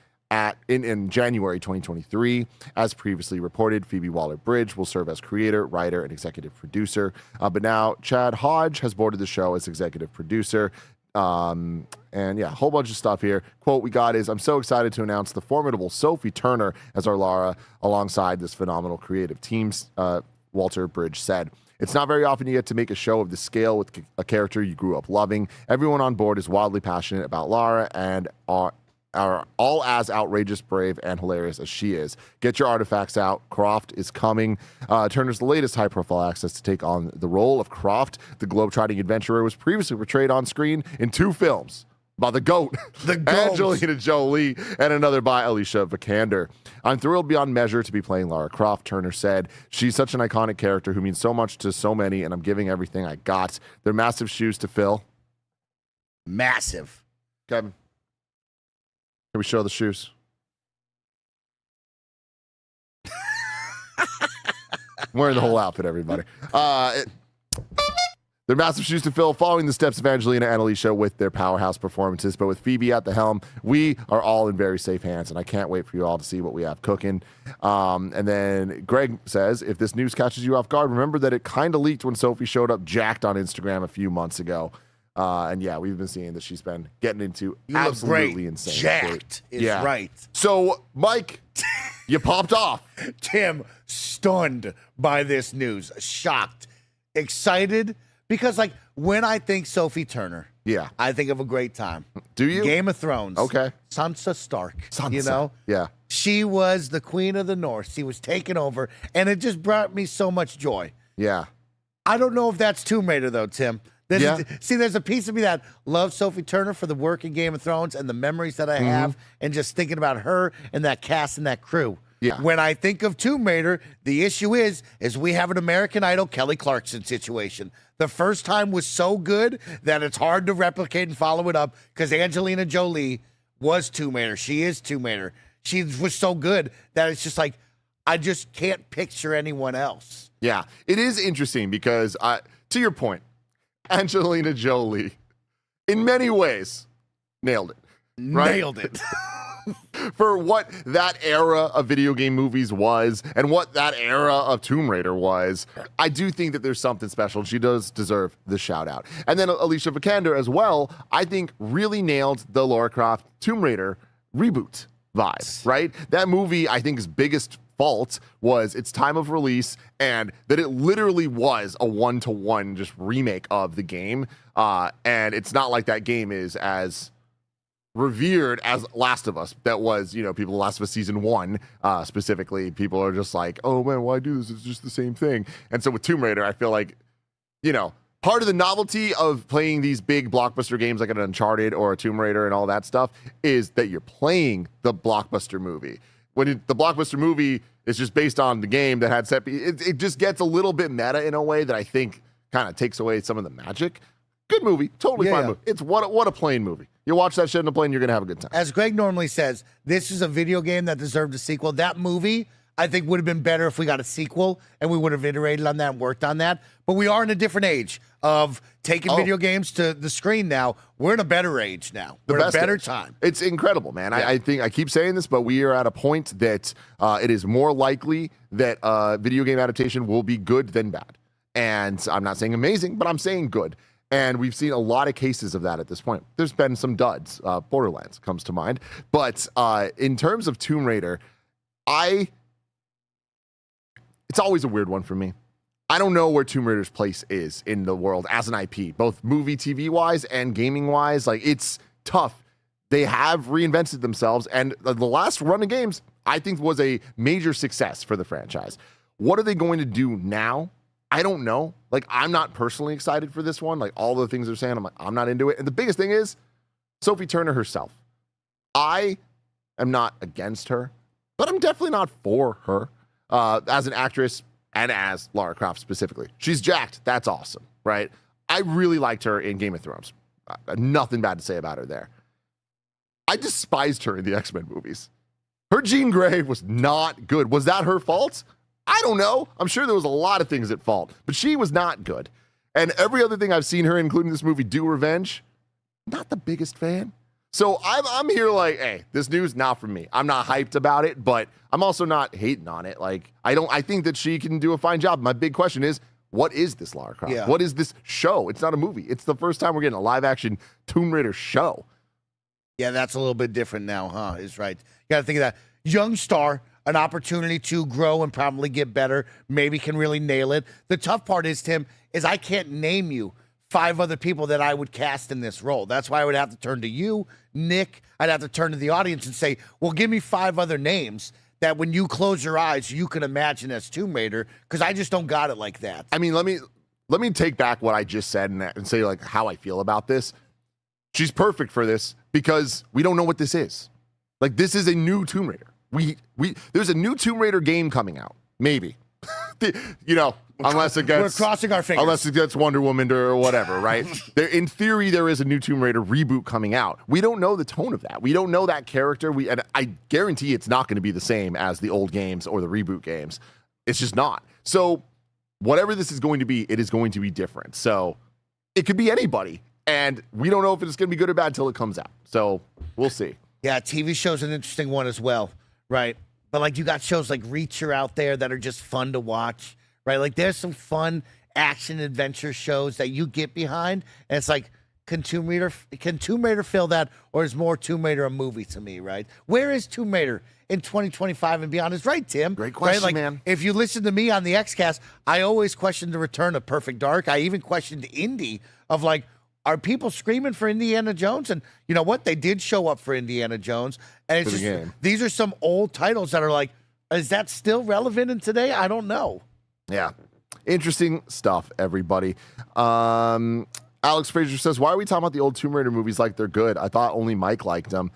in January 2023. As previously reported, Phoebe Waller-Bridge will serve as creator, writer, and executive producer. But now Chad Hodge has boarded the show as executive producer. And yeah, a whole bunch of stuff here. Quote we got is, I'm so excited to announce the formidable Sophie Turner as our Lara alongside this phenomenal creative team, Walter Bridge said. It's not very often you get to make a show of this scale with a character you grew up loving. Everyone on board is wildly passionate about Lara and are all as outrageous, brave, and hilarious as she is. Get your artifacts out. Croft is coming. Turner's latest high-profile access to take on the role of Croft, the globetrotting adventurer, was previously portrayed on screen in 2 films by the GOAT, Angelina Jolie, and another by Alicia Vikander. I'm thrilled beyond measure to be playing Lara Croft, Turner said. She's such an iconic character who means so much to so many, and I'm giving everything I got. They're massive shoes to fill. Massive. Kevin, can we show the shoes? I'm wearing the whole outfit, everybody. They're massive shoes to fill, following the steps of Angelina and Alicia with their powerhouse performances. But with Phoebe at the helm, we are all in very safe hands, and I can't wait for you all to see what we have cooking. And then Greg says, if this news catches you off guard, remember that it kind of leaked when Sophie showed up jacked on Instagram a few months ago. And yeah, we've been seeing that she's been getting into absolutely insane jacked shape. is right. So, Mike, you popped off. Tim, stunned by this news, shocked, excited. Because, like, when I think Sophie Turner, yeah, I think of a great time. Do you? Game of Thrones. Okay. Sansa Stark. Sansa. You know? Yeah. She was the queen of the North. She was taken over, and it just brought me so much joy. Yeah. I don't know if that's Tomb Raider, though, Tim. There's a piece of me that loves Sophie Turner for the work in Game of Thrones and the memories that I have, and just thinking about her and that cast and that crew. Yeah. When I think of Tomb Raider, the issue is we have an American Idol Kelly Clarkson situation. The first time was so good that it's hard to replicate and follow it up because Angelina Jolie was Tomb Raider. She is Tomb Raider. She was so good that it's just like, I just can't picture anyone else. Yeah. It is interesting because, to your point, Angelina Jolie, in many ways, nailed it. Right? Nailed it. For what that era of video game movies was and what that era of Tomb Raider was, I do think that there's something special. She does deserve the shout out. And then Alicia Vikander as well, I think really nailed the Lara Croft Tomb Raider reboot vibe, right? That movie, I think, his biggest fault was its time of release and that it literally was a one-to-one just remake of the game. And it's not like that game is as revered as Last of Us. That was, people, Last of Us season 1 specifically, people are just like, oh man, why do this? It's just the same thing. And so with Tomb Raider, I feel like, part of the novelty of playing these big blockbuster games like an Uncharted or a Tomb Raider and all that stuff is that you're playing the blockbuster movie. When the blockbuster movie is just based on the game that had set, it just gets a little bit meta in a way that I think kind of takes away some of the magic. Good movie, totally fine movie. It's what a plane movie. You watch that shit in a plane, you're gonna have a good time. As Greg normally says, this is a video game that deserved a sequel. That movie, I think, would have been better if we got a sequel and we would have iterated on that and worked on that. But we are in a different age of taking video games to the screen now. We're in a better age now. We're in a better time. It's incredible, man. Yeah. I think I keep saying this, but we are at a point that it is more likely that video game adaptation will be good than bad. And I'm not saying amazing, but I'm saying good. And we've seen a lot of cases of that at this point. There's been some duds. Borderlands comes to mind. But in terms of Tomb Raider, it's always a weird one for me. I don't know where Tomb Raider's place is in the world as an IP, both movie, TV wise and gaming wise. Like, it's tough. They have reinvented themselves, and the last run of games, I think, was a major success for the franchise. What are they going to do now? I don't know. Like, I'm not personally excited for this one. Like, all the things they're saying, I'm like, I'm not into it. And the biggest thing is Sophie Turner herself. I am not against her, but I'm definitely not for her as an actress and as Lara Croft specifically. She's jacked. That's awesome, right? I really liked her in Game of Thrones. Nothing bad to say about her there. I despised her in the X-Men movies. Her Jean Grey was not good. Was that her fault? I don't know. I'm sure there was a lot of things at fault, but she was not good. And every other thing I've seen her, including this movie, Do Revenge, not the biggest fan. So I'm here like, hey, this news not for me. I'm not hyped about it, but I'm also not hating on it. Like, I think that she can do a fine job. My big question is, what is this Lara Croft? Yeah. What is this show? It's not a movie. It's the first time we're getting a live action Tomb Raider show. Yeah, that's a little bit different now, huh? Is right. You got to think of that. Young star, an opportunity to grow and probably get better. Maybe can really nail it. The tough part is, Tim, is I can't name you 5 other people that I would cast in this role. That's why I would have to turn to you, Nick. I'd have to turn to the audience and say, well, give me 5 other names that when you close your eyes, you can imagine as Tomb Raider, because I just don't got it like that. I mean, let me take back what I just said and say like how I feel about this. She's perfect for this because we don't know what this is. Like, this is a new Tomb Raider. There's a new Tomb Raider game coming out. Maybe. Unless it gets... We're crossing our fingers. Unless it gets Wonder Woman or whatever, right? In theory, there is a new Tomb Raider reboot coming out. We don't know the tone of that. We don't know that character. And I guarantee it's not going to be the same as the old games or the reboot games. It's just not. So whatever this is going to be, it is going to be different. So it could be anybody. And we don't know if it's going to be good or bad until it comes out. So we'll see. Yeah, TV show's an interesting one as well, right? But, like, you got shows like Reacher out there that are just fun to watch, right? Like, there's some fun action adventure shows that you get behind, and it's like, can Tomb Raider fill that, or is more Tomb Raider a movie to me, right? Where is Tomb Raider in 2025 and beyond? Is right, Tim. Great question, right? Like, man. If you listen to me on the Xcast, I always question the return of Perfect Dark. I even questioned Indy of, like, are people screaming for Indiana Jones? And you know what? They did show up for Indiana Jones. And it's just, these are some old titles that are like, is that still relevant in today? I don't know. Yeah. Interesting stuff, everybody. Alex Frazier says, why are we talking about the old Tomb Raider movies like they're good? I thought only Mike liked them.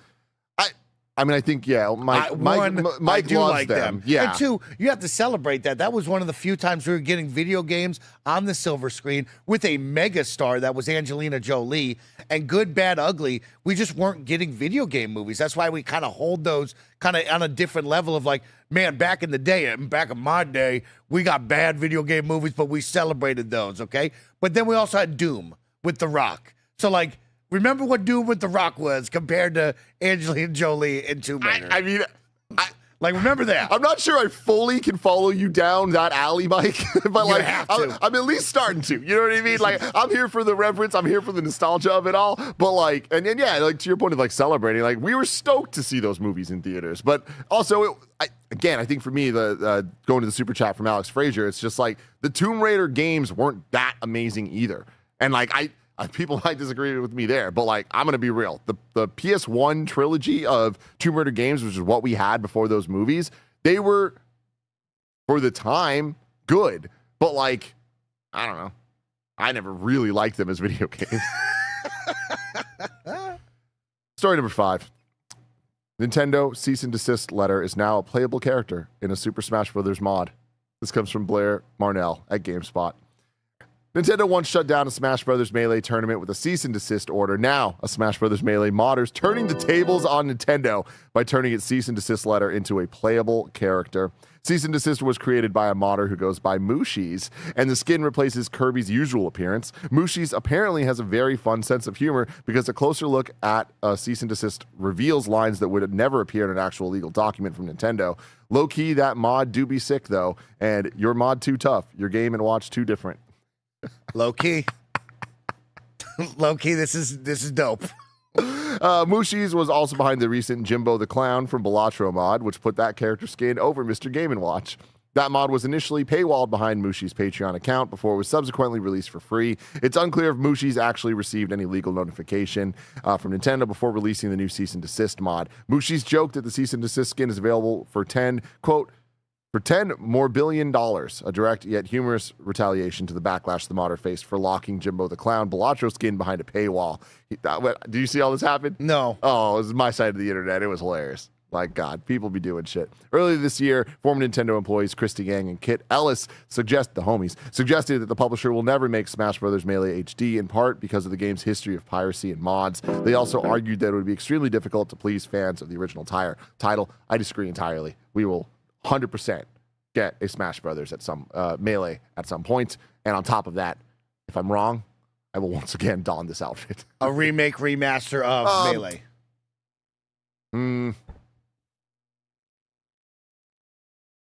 I mean, I think, yeah, Mike I do loves like them. Yeah. And 2, you have to celebrate that. That was one of the few times we were getting video games on the silver screen with a mega star that was Angelina Jolie. And good, bad, ugly, we just weren't getting video game movies. That's why we kind of hold those kind of on a different level of like, man, back in the day, back in my day, we got bad video game movies, but we celebrated those, okay? But then we also had Doom with The Rock. So, like, remember what Doom with The Rock was compared to Angelina Jolie and Tomb Raider. I mean, like, remember that. I'm not sure I fully can follow you down that alley, Mike, but like, I'm at least starting to. You know what I mean? Like, I'm here for the reverence. I'm here for the nostalgia of it all. But like, and yeah, like to your point of like celebrating, like we were stoked to see those movies in theaters. But also, I think for me, the going to the super chat from Alex Frazier, it's just like the Tomb Raider games weren't that amazing either. And like, people might disagree with me there, but like, I'm going to be real. The PS1 trilogy of Tomb Raider games, which is what we had before those movies, they were, for the time, good. But like, I don't know. I never really liked them as video games. Story number 5. Nintendo cease and desist letter is now a playable character in a Super Smash Bros. Mod. This comes from Blair Marnell at GameSpot. Nintendo once shut down a Smash Bros. Melee tournament with a cease and desist order. Now, a Smash Bros. Melee modder's turning the tables on Nintendo by turning its cease and desist letter into a playable character. Cease and desist was created by a modder who goes by Mushies, and the skin replaces Kirby's usual appearance. Mushies apparently has a very fun sense of humor because a closer look at cease and desist reveals lines that would never appear in an actual legal document from Nintendo. Low-key, that mod do be sick, though, and your mod too tough. Your game and watch too different. Low-key. Low-key, this is dope. Mushies was also behind the recent Jimbo the Clown from Balatro mod, which put that character skin over Mr. Game & Watch. That mod was initially paywalled behind Mushi's Patreon account before it was subsequently released for free. It's unclear if Mushi's actually received any legal notification from Nintendo before releasing the new Cease and Desist mod. Mushi's joked that the Cease and Desist skin is available for for $10 more billion, a direct yet humorous retaliation to the backlash the modder faced for locking Jimbo the Clown Bellotro skin behind a paywall. Do you see all this happen? No. Oh, this is my side of the internet. It was hilarious. Like, God, people be doing shit. Earlier this year, former Nintendo employees Christy Yang and Kit Ellis suggested that the publisher will never make Smash Bros. Melee HD, in part because of the game's history of piracy and mods. They also argued that it would be extremely difficult to please fans of the original title. I disagree entirely. We will 100% get a Smash Brothers at some Melee at some point. And on top of that, if I'm wrong, I will once again don this outfit. A remake, remaster of Melee.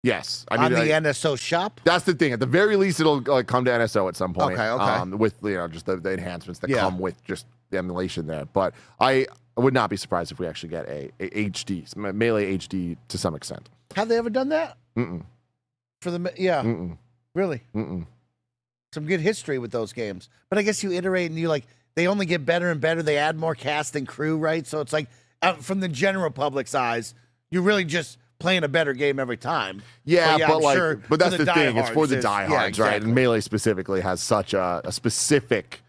Yes. I mean, on the NSO shop? That's the thing. At the very least, it'll come to NSO at some point. Okay. With just the enhancements that come with just the emulation there. But I would not be surprised if we actually get a HD, Melee HD to some extent. Have they ever done that? For the really? Some good history with those games. But I guess you iterate and they only get better and better. They add more cast and crew, right? So it's like from the general public's eyes, you're really just playing a better game every time. But that's the thing. It's for the diehards, exactly. right? And Melee specifically has such a specific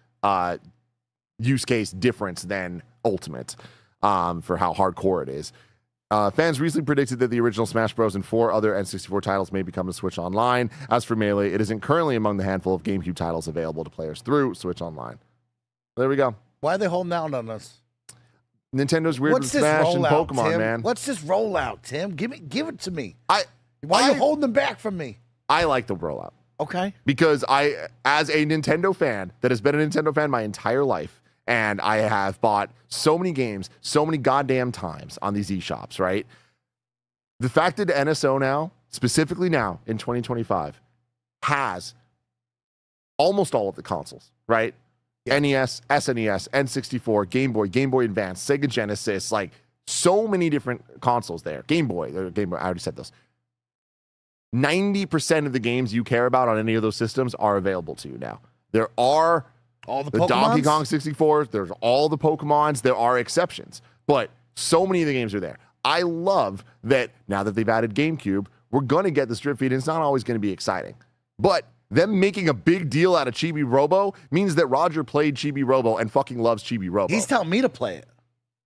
use case difference than Ultimate for how hardcore it is. Fans recently predicted that the original Smash Bros. And 4 other N64 titles may become a Switch Online. As for Melee, it isn't currently among the handful of GameCube titles available to players through Switch Online. There we go. Why are they holding out on us? Nintendo's weird with Smash and Pokemon, Tim? man. What's this rollout, Tim? Give it to me. Why are you holding them back from me? I like the rollout. Okay. Because as a Nintendo fan that has been a Nintendo fan my entire life, and I have bought so many games, so many goddamn times on these eShops, right? The fact that NSO now, specifically now in 2025, has almost all of the consoles, right? Yes. NES, SNES, N64, Game Boy Advance, Sega Genesis, like so many different consoles there. Game Boy, I already said those. 90% of the games you care about on any of those systems are available to you now. There are all the Donkey Kong 64, there's all the Pokemons, there are exceptions, but so many of the games are there. I love that now that they've added GameCube, we're going to get the strip feed, and it's not always going to be exciting. But them making a big deal out of Chibi Robo means that Roger played Chibi Robo and fucking loves Chibi Robo. He's telling me to play it.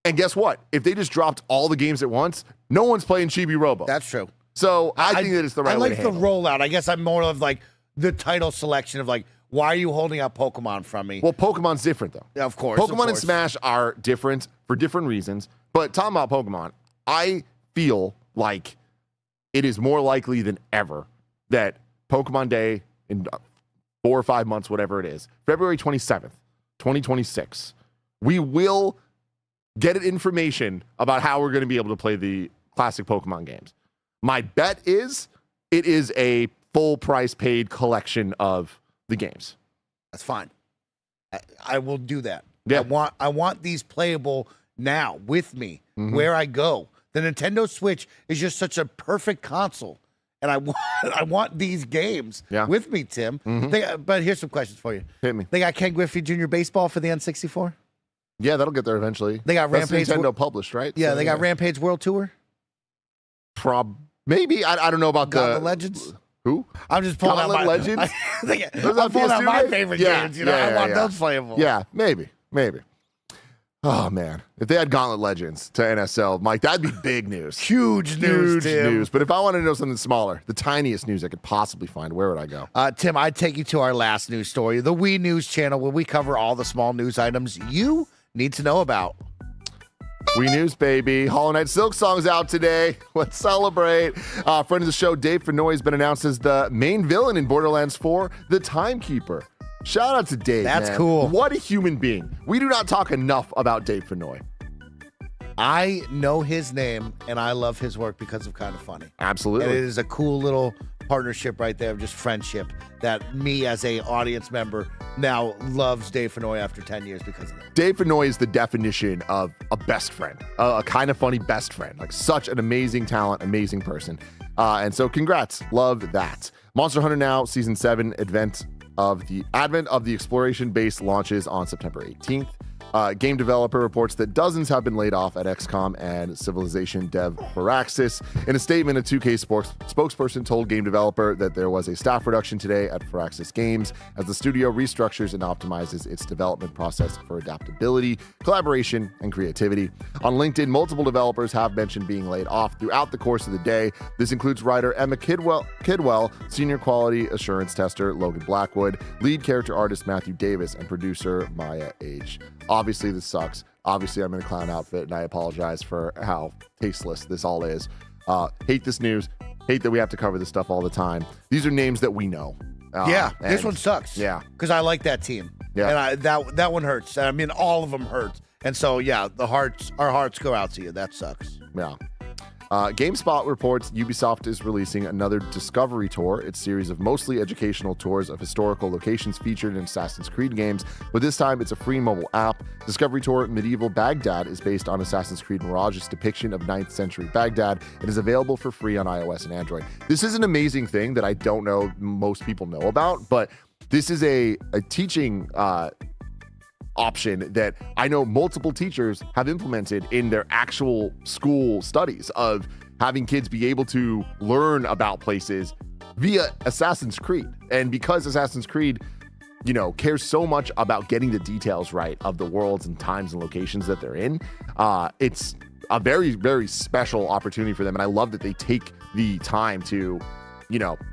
And guess what? If they just dropped all the games at once, no one's playing Chibi Robo. That's true. So I think that it's the right way to handle it. I like the rollout. I guess I'm more of like the title selection of like, why are you holding out Pokemon from me? Well, Pokemon's different, though. Yeah, of course. Pokemon and Smash are different for different reasons. But talking about Pokemon, I feel like it is more likely than ever that Pokemon Day in 4 or 5 months, whatever it is, February 27th, 2026, we will get information about how we're going to be able to play the classic Pokemon games. My bet is it is a full price paid collection of the games. That's fine. I will do that. Yeah. I want these playable now with me where I go. The Nintendo Switch is just such a perfect console, and I want these games with me, Tim. But here's some questions for you. Hit me. They got Ken Griffey Jr. Baseball for the N64. Yeah, that'll get there eventually. They got That's Rampage. Nintendo published, right? Yeah, So, they got Rampage World Tour. Maybe I don't know about Gauntlet Legends. Who? I'm just pulling Gauntlet out my Legends. I'm pulling out my favorite games. I want those playable. Yeah, maybe. Oh man, if they had Gauntlet Legends to NSL, Mike, that'd be big news. Huge news. But if I wanted to know something smaller, the tiniest news I could possibly find, where would I go? Tim, I'd take you to our last news story, the Wii News channel, where we cover all the small news items you need to know about. Wii News, baby. Hollow Knight Silksong's out today. Let's celebrate. Friend of the show, Dave Fennoy, has been announced as the main villain in Borderlands 4, the Timekeeper. Shout out to Dave. That's man. cool. What a human being. We do not talk enough about Dave Fennoy. I know his name, and I love his work because of Kind of Funny. Absolutely. And it is a cool little partnership right there of just friendship that me as a audience member now loves Dave Fennoy after 10 years because of that. Dave Fennoy is the definition of a best friend, a Kind of Funny best friend. Like such an amazing talent, amazing person. And so congrats. Love that. Monster Hunter Now Season 7 Advent of the Exploration base launches on September 18th. Game developer reports that dozens have been laid off at XCOM and Civilization dev Firaxis. In a statement, a 2K spokesperson told game developer that there was a staff reduction today at Firaxis Games as the studio restructures and optimizes its development process for adaptability, collaboration, and creativity. On LinkedIn, multiple developers have mentioned being laid off throughout the course of the day. This includes writer Emma Kidwell, senior quality assurance tester Logan Blackwood, lead character artist Matthew Davis, and producer Maya H. Obviously, this sucks. Obviously, I'm in a clown outfit, and I apologize for how tasteless this all is. Hate this news. Hate that we have to cover this stuff all the time. These are names that we know. This one sucks. Yeah. Because I like that team. Yeah. And that one hurts. I mean, all of them hurt. And so, yeah, our hearts go out to you. That sucks. Yeah. GameSpot reports Ubisoft is releasing another Discovery Tour, its series of mostly educational tours of historical locations featured in Assassin's Creed games, but this time it's a free mobile app. Discovery Tour Medieval Baghdad is based on Assassin's Creed Mirage's depiction of 9th century Baghdad and is available for free on iOS and Android. This is an amazing thing that I don't know most people know about, but this is a teaching option that I know multiple teachers have implemented in their actual school studies of having kids be able to learn about places via Assassin's Creed. And because Assassin's Creed, cares so much about getting the details right of the worlds and times and locations that they're in, it's a very, very special opportunity for them. And I love that they take the time to,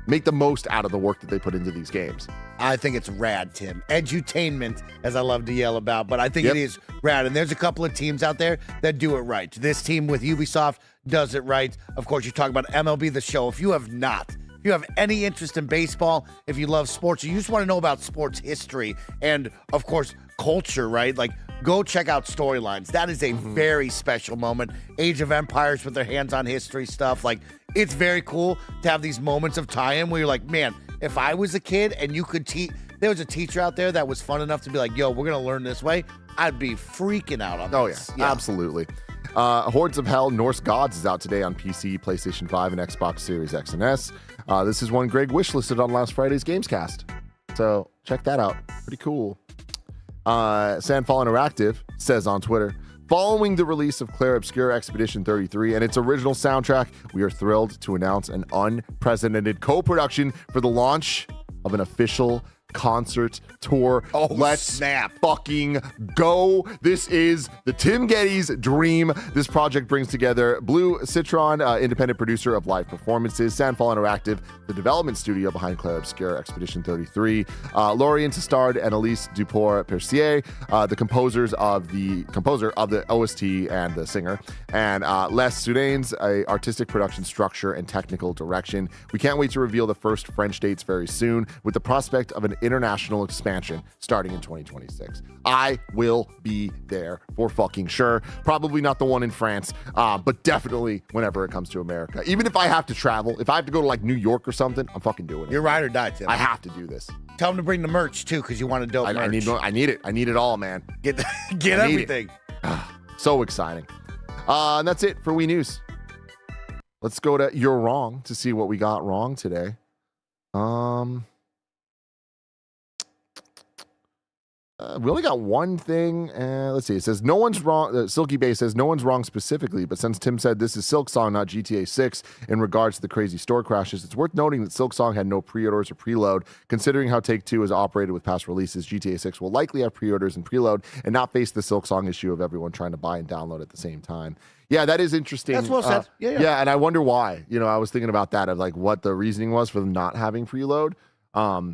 make the most out of the work that they put into these games. I think it's rad, Tim. Edutainment, as I love to yell about, but I think it is rad. And there's a couple of teams out there that do it right. This team with Ubisoft does it right. Of course, you talk about MLB The Show. If you have any interest in baseball, if you love sports, you just want to know about sports history and, of course, culture, right? Like, go check out Storylines. That is a very special moment. Age of Empires with their hands-on history stuff. Like, it's very cool to have these moments of tie-in where you're like, man, if I was a kid and you could there was a teacher out there that was fun enough to be like, yo, we're going to learn this way, I'd be freaking out on this. Yeah, absolutely. Hordes of Hell, Norse Gods is out today on PC, PlayStation 5, and Xbox Series X and S. This is one Greg wishlisted on last Friday's Gamescast. So check that out. Pretty cool. Sandfall Interactive says on Twitter, following the release of Clair Obscur Expedition 33 and its original soundtrack, we are thrilled to announce an unprecedented co-production for the launch of an official concert tour. Let's fucking go. This is the Tim Geddes dream. This project brings together Blue Citron, independent producer of live performances, Sandfall Interactive, the development studio behind Clair Obscur Expedition 33, Lorien Testard and Elise Duport-Percier, the composer of the OST and the singer, and Les Soudain's artistic production structure and technical direction. We can't wait to reveal the first French dates very soon, with the prospect of an international expansion starting in 2026. I will be there for fucking sure. Probably not the one in France, but definitely whenever it comes to America. Even if I have to travel, if I have to go to like New York or something, I'm fucking doing it. You're ride or die, Tim. I have to do this. Tell them to bring the merch too, because you want a dope merch. I need it. I need it all, man. Get everything. So exciting. And that's it for Wii News. Let's go to You're Wrong to see what we got wrong today. We only got one thing. Let's see. It says no one's wrong. Silky Bay says no one's wrong specifically, but since Tim said this is Silksong, not GTA 6, in regards to the crazy store crashes, it's worth noting that Silksong had no pre-orders or preload. Considering how Take-Two has operated with past releases, GTA 6 will likely have pre-orders and preload and not face the Silksong issue of everyone trying to buy and download at the same time. Yeah, that is interesting. That's well said. Yeah, and I wonder why. I was thinking about that, of like what the reasoning was for them not having preload.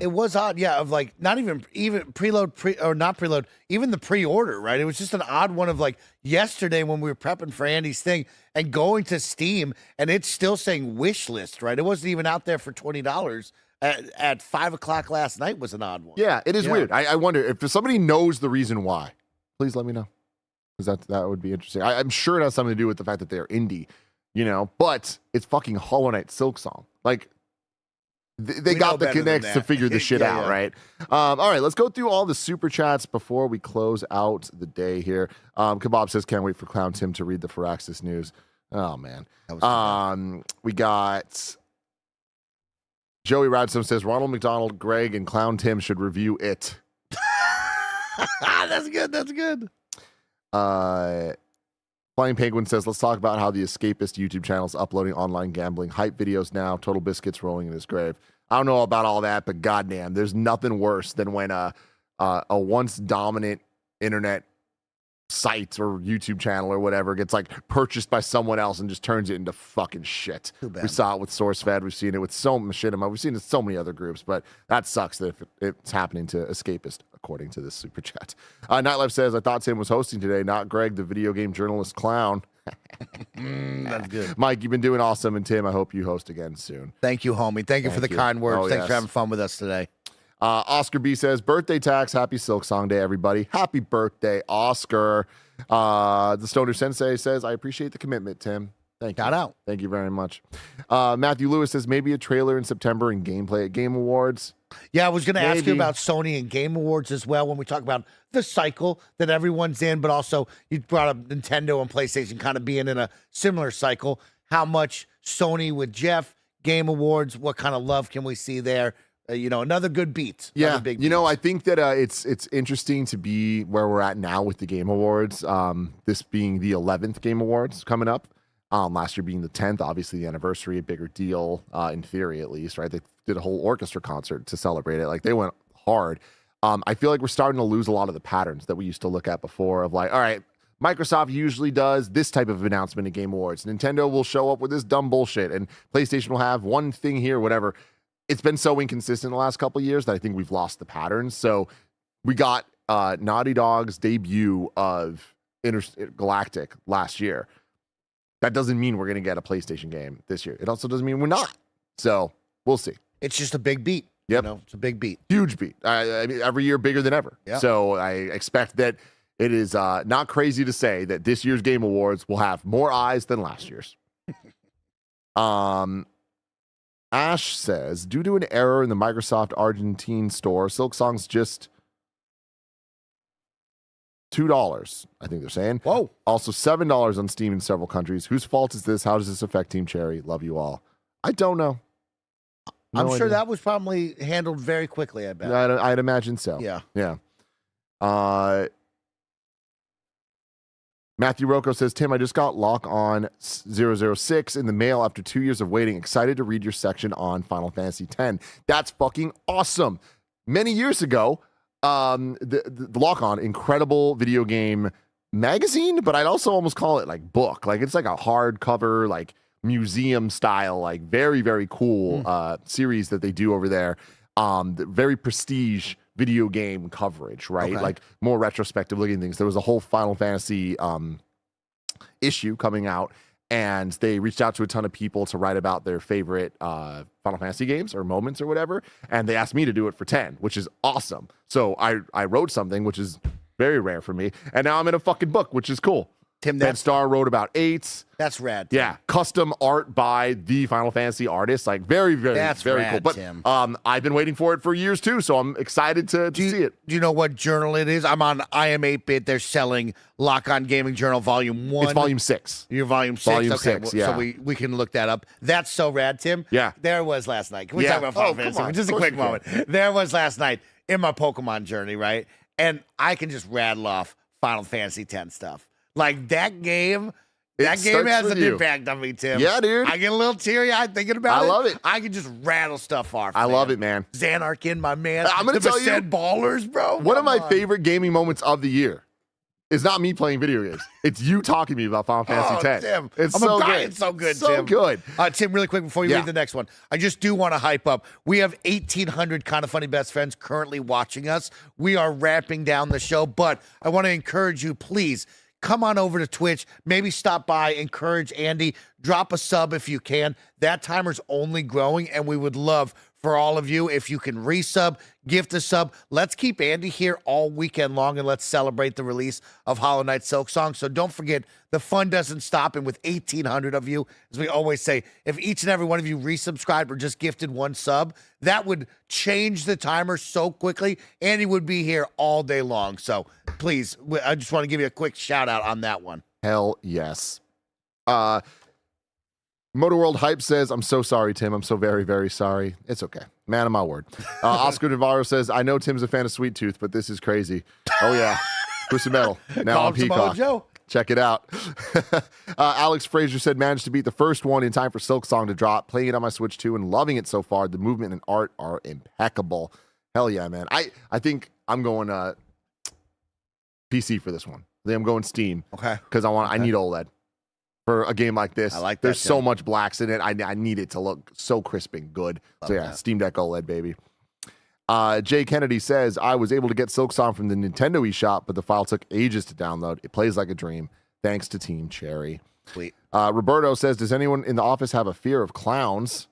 It was odd, of like not even preload or not preload, even the pre-order, right? It was just an odd one of like yesterday when we were prepping for Andy's thing and going to Steam and it's still saying wish list, right? It wasn't even out there for $20 at 5 o'clock last night was an odd one. Yeah, it is weird. I wonder if somebody knows the reason why. Please let me know. because that would be interesting. I'm sure it has something to do with the fact that they're indie, but it's fucking Hollow Knight Silksong. Like, they got the connects to figure this shit out, right? All right, let's go through all the super chats before we close out the day here. Kebab says, can't wait for Clown Tim to read the Firaxis news. Oh, man. We got Joey Radstone says, Ronald McDonald, Greg, and Clown Tim should review it. That's good. That's good. Flying Penguin says, let's talk about how the Escapist YouTube channel is uploading online gambling hype videos now. Total Biscuits rolling in his grave. I don't know about all that, but goddamn, there's nothing worse than when a once dominant internet site or YouTube channel or whatever gets like purchased by someone else and just turns it into fucking shit. We saw it with SourceFed. We've seen it with so much shit. We've seen it in so many other groups, but that sucks that it's happening to Escapist, according to this super chat. Nightlife says, I thought Tim was hosting today, not Greg, the video game journalist clown. That's good. Mike, you've been doing awesome, and Tim, I hope you host again soon. Thank you, homie. Thank you for the kind words. Thanks for having fun with us today. Oscar B says, birthday tax, happy Silksong Day, everybody. Happy birthday, Oscar. The Stoner Sensei says, I appreciate the commitment, Tim. Thank you. Shout out. Thank you very much. Matthew Lewis says, maybe a trailer in September and gameplay at Game Awards. Yeah, I was going to ask you about Sony and Game Awards as well when we talk about the cycle that everyone's in, but also you brought up Nintendo and PlayStation kind of being in a similar cycle. How much Sony with Jeff, Game Awards, what kind of love can we see there? Another good beat. Yeah, I think that it's interesting to be where we're at now with the Game Awards. This being the 11th Game Awards coming up. Last year being the 10th, obviously the anniversary, a bigger deal, in theory at least, right? They did a whole orchestra concert to celebrate it. Like, they went hard. I feel like we're starting to lose a lot of the patterns that we used to look at before of like, all right, Microsoft usually does this type of announcement at Game Awards. Nintendo will show up with this dumb bullshit, and PlayStation will have one thing here, whatever. It's been so inconsistent the last couple of years that I think we've lost the patterns. So we got Naughty Dog's debut of Galactic last year. That doesn't mean we're going to get a PlayStation game this year. It also doesn't mean we're not. So we'll see. It's just a big beat. Yep. It's a big beat. Huge beat. I mean, every year bigger than ever. Yep. So I expect that it is not crazy to say that this year's Game Awards will have more eyes than last year's. Ash says, due to an error in the Microsoft Argentine store, Silksong's just $2, I think they're saying. Whoa. Also $7 on Steam in several countries. Whose fault is this? How does this affect Team Cherry? Love you all. I don't know. I'm sure that was probably handled very quickly, I bet. I'd imagine so. Yeah. Yeah. Matthew Rocco says, Tim, I just got Lock On 006 in the mail after 2 years of waiting. Excited to read your section on Final Fantasy X. That's fucking awesome. Many years ago, the Lock On, incredible video game magazine, but I'd also almost call it like book. Like, it's like a hardcover, like museum style, like very, very cool series that they do over there. Very prestige video game coverage, right? Okay. Like more retrospective looking things. There was a whole Final Fantasy issue coming out, and they reached out to a ton of people to write about their favorite Final Fantasy games or moments or whatever, and they asked me to do it for 10, which is awesome. So I wrote something, which is very rare for me, and now I'm in a fucking book, which is cool. Tim, Ben Starr wrote about 8. That's rad. Tim. Yeah, custom art by the Final Fantasy artist. Like, very, very, very rad, cool. But Tim. I've been waiting for it for years too, so I'm excited to see it. Do you know what journal it is? I'm on IM8-bit. They're selling Lock On Gaming Journal Volume 1. It's Volume 6. You're Volume 6? Volume okay, 6, yeah. So we can look that up. That's so rad, Tim. Yeah. There was last night. Can we talk about Final Fantasy? Just a quick moment. There was last night in my Pokemon journey, right? And I can just rattle off Final Fantasy X stuff. Like, that game has an impact on me, Tim. Yeah, dude. I get a little teary-eyed thinking about it. I love it. I can just rattle stuff off. I love it, man. Xanarkin, my man. I'm going to tell you. Ballers, bro. One of my favorite gaming moments of the year is not me playing video games. It's you talking to me about Final Fantasy X. Tim. It's so good. It's so good, so Tim. good. Tim, really quick before you read the next one, I just do want to hype up. We have 1,800 Kind of Funny Best Friends currently watching us. We are wrapping down the show, but I want to encourage you, please, come on over to Twitch, maybe stop by, encourage Andy, drop a sub if you can. That timer's only growing, and we would love for all of you if you can resub, gift a sub. Let's keep Andy here all weekend long, and let's celebrate the release of Hollow Knight Silksong. So don't forget, the fun doesn't stop, and with 1,800 of you, as we always say, if each and every one of you resubscribed or just gifted one sub, that would change the timer so quickly. Andy would be here all day long. So please, I just want to give you a quick shout out on that one. Hell yes. Motor World Hype says, I'm so sorry, Tim. I'm so very, very sorry. It's okay. Man of my word. Oscar Navarro says, I know Tim's a fan of Sweet Tooth, but this is crazy. Oh, yeah. Twisted Metal. Now on Peacock. Joe. Check it out. Alex Frazier said, managed to beat the first one in time for Silksong to drop. Playing it on my Switch 2 and loving it so far. The movement and art are impeccable. Hell yeah, man. I think I'm going PC for this one. I think I'm going Steam. Okay. Because I need OLED. For a game like this. I like that. There's so much blacks in it. I need it to look so crisp and good. Love so yeah, that. Steam Deck OLED, baby. Jay Kennedy says, I was able to get Silksong from the Nintendo eShop, but the file took ages to download. It plays like a dream. Thanks to Team Cherry. Sweet. Roberto says, does anyone in the office have a fear of clowns?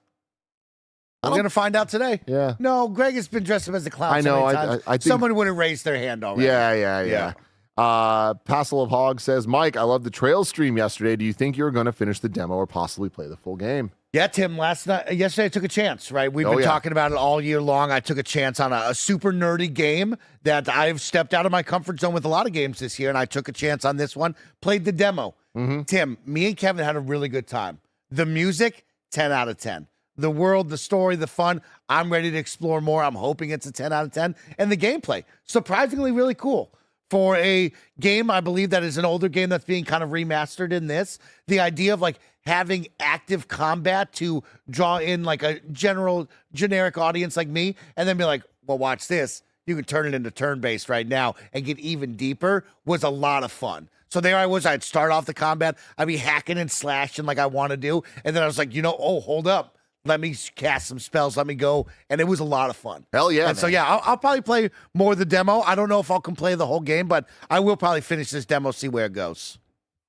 We're going to find out today. Yeah. No, Greg has been dressed up as a clown. I know. So many times. I think someone would have raised their hand already. Yeah. Passel of Hog says, Mike, I love the trail stream yesterday. Do you think you're going to finish the demo or possibly play the full game? Yeah, Tim, yesterday I took a chance, right? We've been talking about it all year long. I took a chance on a super nerdy game that I've stepped out of my comfort zone with a lot of games this year, and I took a chance on this one, played the demo. Mm-hmm. Tim, me and Kevin had a really good time. The music, 10 out of 10. The world, the story, the fun, I'm ready to explore more. I'm hoping it's a 10 out of 10. And the gameplay, surprisingly really cool. For a game, I believe that is an older game that's being kind of remastered in this, the idea of like having active combat to draw in like a generic audience like me, and then be like, well, watch this. You can turn it into turn-based right now and get even deeper was a lot of fun. So there I was. I'd start off the combat. I'd be hacking and slashing like I want to do. And then I was like, hold up. Let me cast some spells. Let me go. And it was a lot of fun. Hell yeah. And so, yeah, I'll probably play more of the demo. I don't know if I'll can play the whole game, but I will probably finish this demo, see where it goes.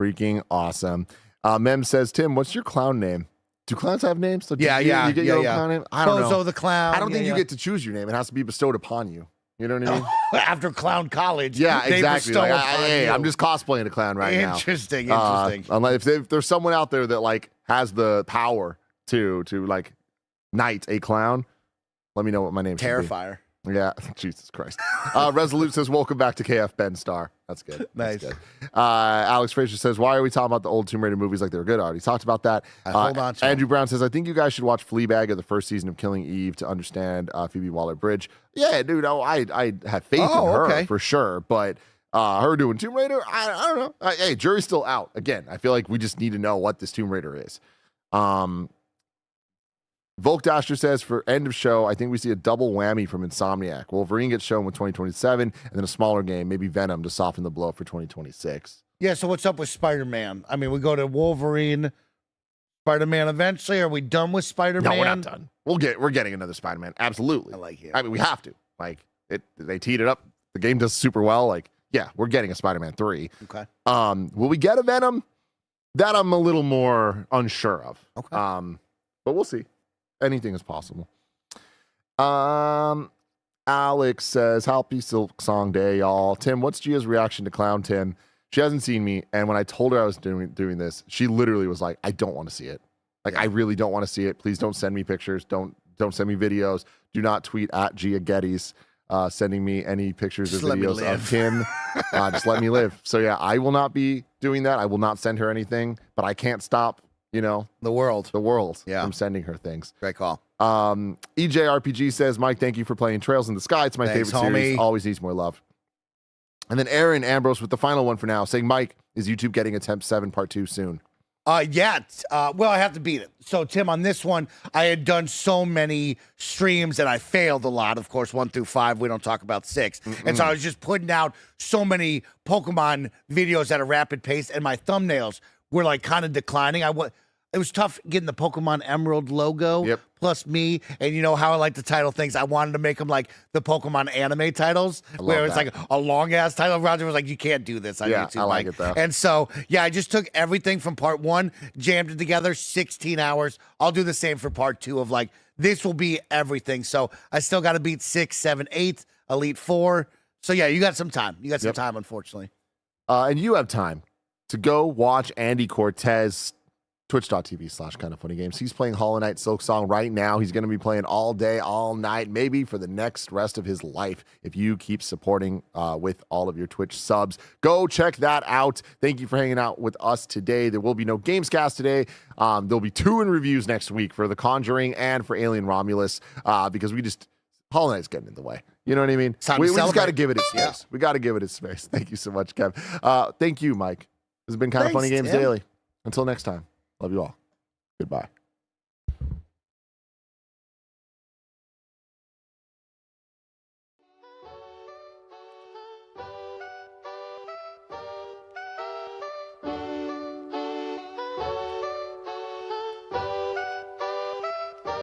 Freaking awesome. Mem says, Tim, what's your clown name? Do clowns have names? So You get your own clown name? I don't know. Bozo the clown. I don't think you get to choose your name. It has to be bestowed upon you. You know what I mean? After clown college. Yeah, they exactly. bestow Like, upon hey, you. I'm just cosplaying a clown right now. Interesting. Unless if there's someone out there that like has the power to like knight a clown, let me know what my name should Terrifier. be. Yeah, Jesus Christ. Resolute says, welcome back to KF Ben Star. That's good. Nice. That's good. Alex Frazier says, why are we talking about the old Tomb Raider movies like they were good? I already talked about that. Hold on to Andrew Brown says, I think you guys should watch Fleabag of the first season of Killing Eve to understand Phoebe Waller-Bridge. Yeah, dude, I have faith in her for sure, but her doing Tomb Raider, I don't know. Hey, jury's still out. Again, I feel like we just need to know what this Tomb Raider is. Volk Dasher says, for end of show, I think we see a double whammy from Insomniac. Wolverine gets shown with 2027, and then a smaller game, maybe Venom, to soften the blow for 2026. Yeah, so what's up with Spider-Man? I mean, we go to Wolverine, Spider-Man eventually. Are we done with Spider-Man? No, we're not done. We're getting another Spider-Man. Absolutely. I like it. I mean, we have to. Like, they teed it up. The game does super well. Like, yeah, we're getting a Spider-Man 3. Okay. Will we get a Venom? That I'm a little more unsure of. Okay. But we'll see. Anything is possible. Alex says, happy Silksong Day, y'all. Tim, what's Gia's reaction to Clown Tim? She hasn't seen me, and when I told her I was doing this, she literally was like, I don't want to see it. Like, I really don't want to see it. Please don't send me pictures. Don't send me videos. Do not tweet at Gia Geddes sending me any pictures or videos of Tim. Just let me live. So yeah, I will not be doing that. I will not send her anything, but I can't stop, the world from sending her things. Great call. EJRPG says, Mike, thank you for playing Trails in the Sky. It's my favorite series. Always needs more love. And then Aaron Ambrose with the final one for now, saying, Mike, is YouTube getting Attempt 7 Part 2 soon? Yeah. Well, I have to beat it. So, Tim, on this one, I had done so many streams and I failed a lot. Of course, 1 through 5, we don't talk about 6. And so I was just putting out so many Pokemon videos at a rapid pace, and my thumbnails were like kind of declining. it was tough getting the Pokemon Emerald logo Yep. plus me. And you know how I like to title things. I wanted to make them like the Pokemon anime titles, where it's that. like a long ass title. Roger was like, you can't do this on Yeah, YouTube. I like Mike. it, though. And so, yeah, I just took everything from part 1, jammed it together, 16 hours. I'll do the same for part 2 of like, this will be everything. So I still got to beat 6, 7, 8, Elite 4. So yeah, you got some time. You got some time, unfortunately. And you have time to go watch Andy Cortez, twitch.tv/kindafunnygames. He's playing Hollow Knight Silksong right now. He's going to be playing all day, all night, maybe for the next rest of his life if you keep supporting with all of your Twitch subs. Go check that out. Thank you for hanging out with us today. There will be no Gamescast today. There'll be 2 in reviews next week for The Conjuring and for Alien Romulus because Hollow Knight's getting in the way. You know what I mean? We just got to give it its space. We got to give it its space. Thank you so much, Kev. Thank you, Mike. This has been Kind of Funny Games Tim. Daily. Until next time, love you all. Goodbye.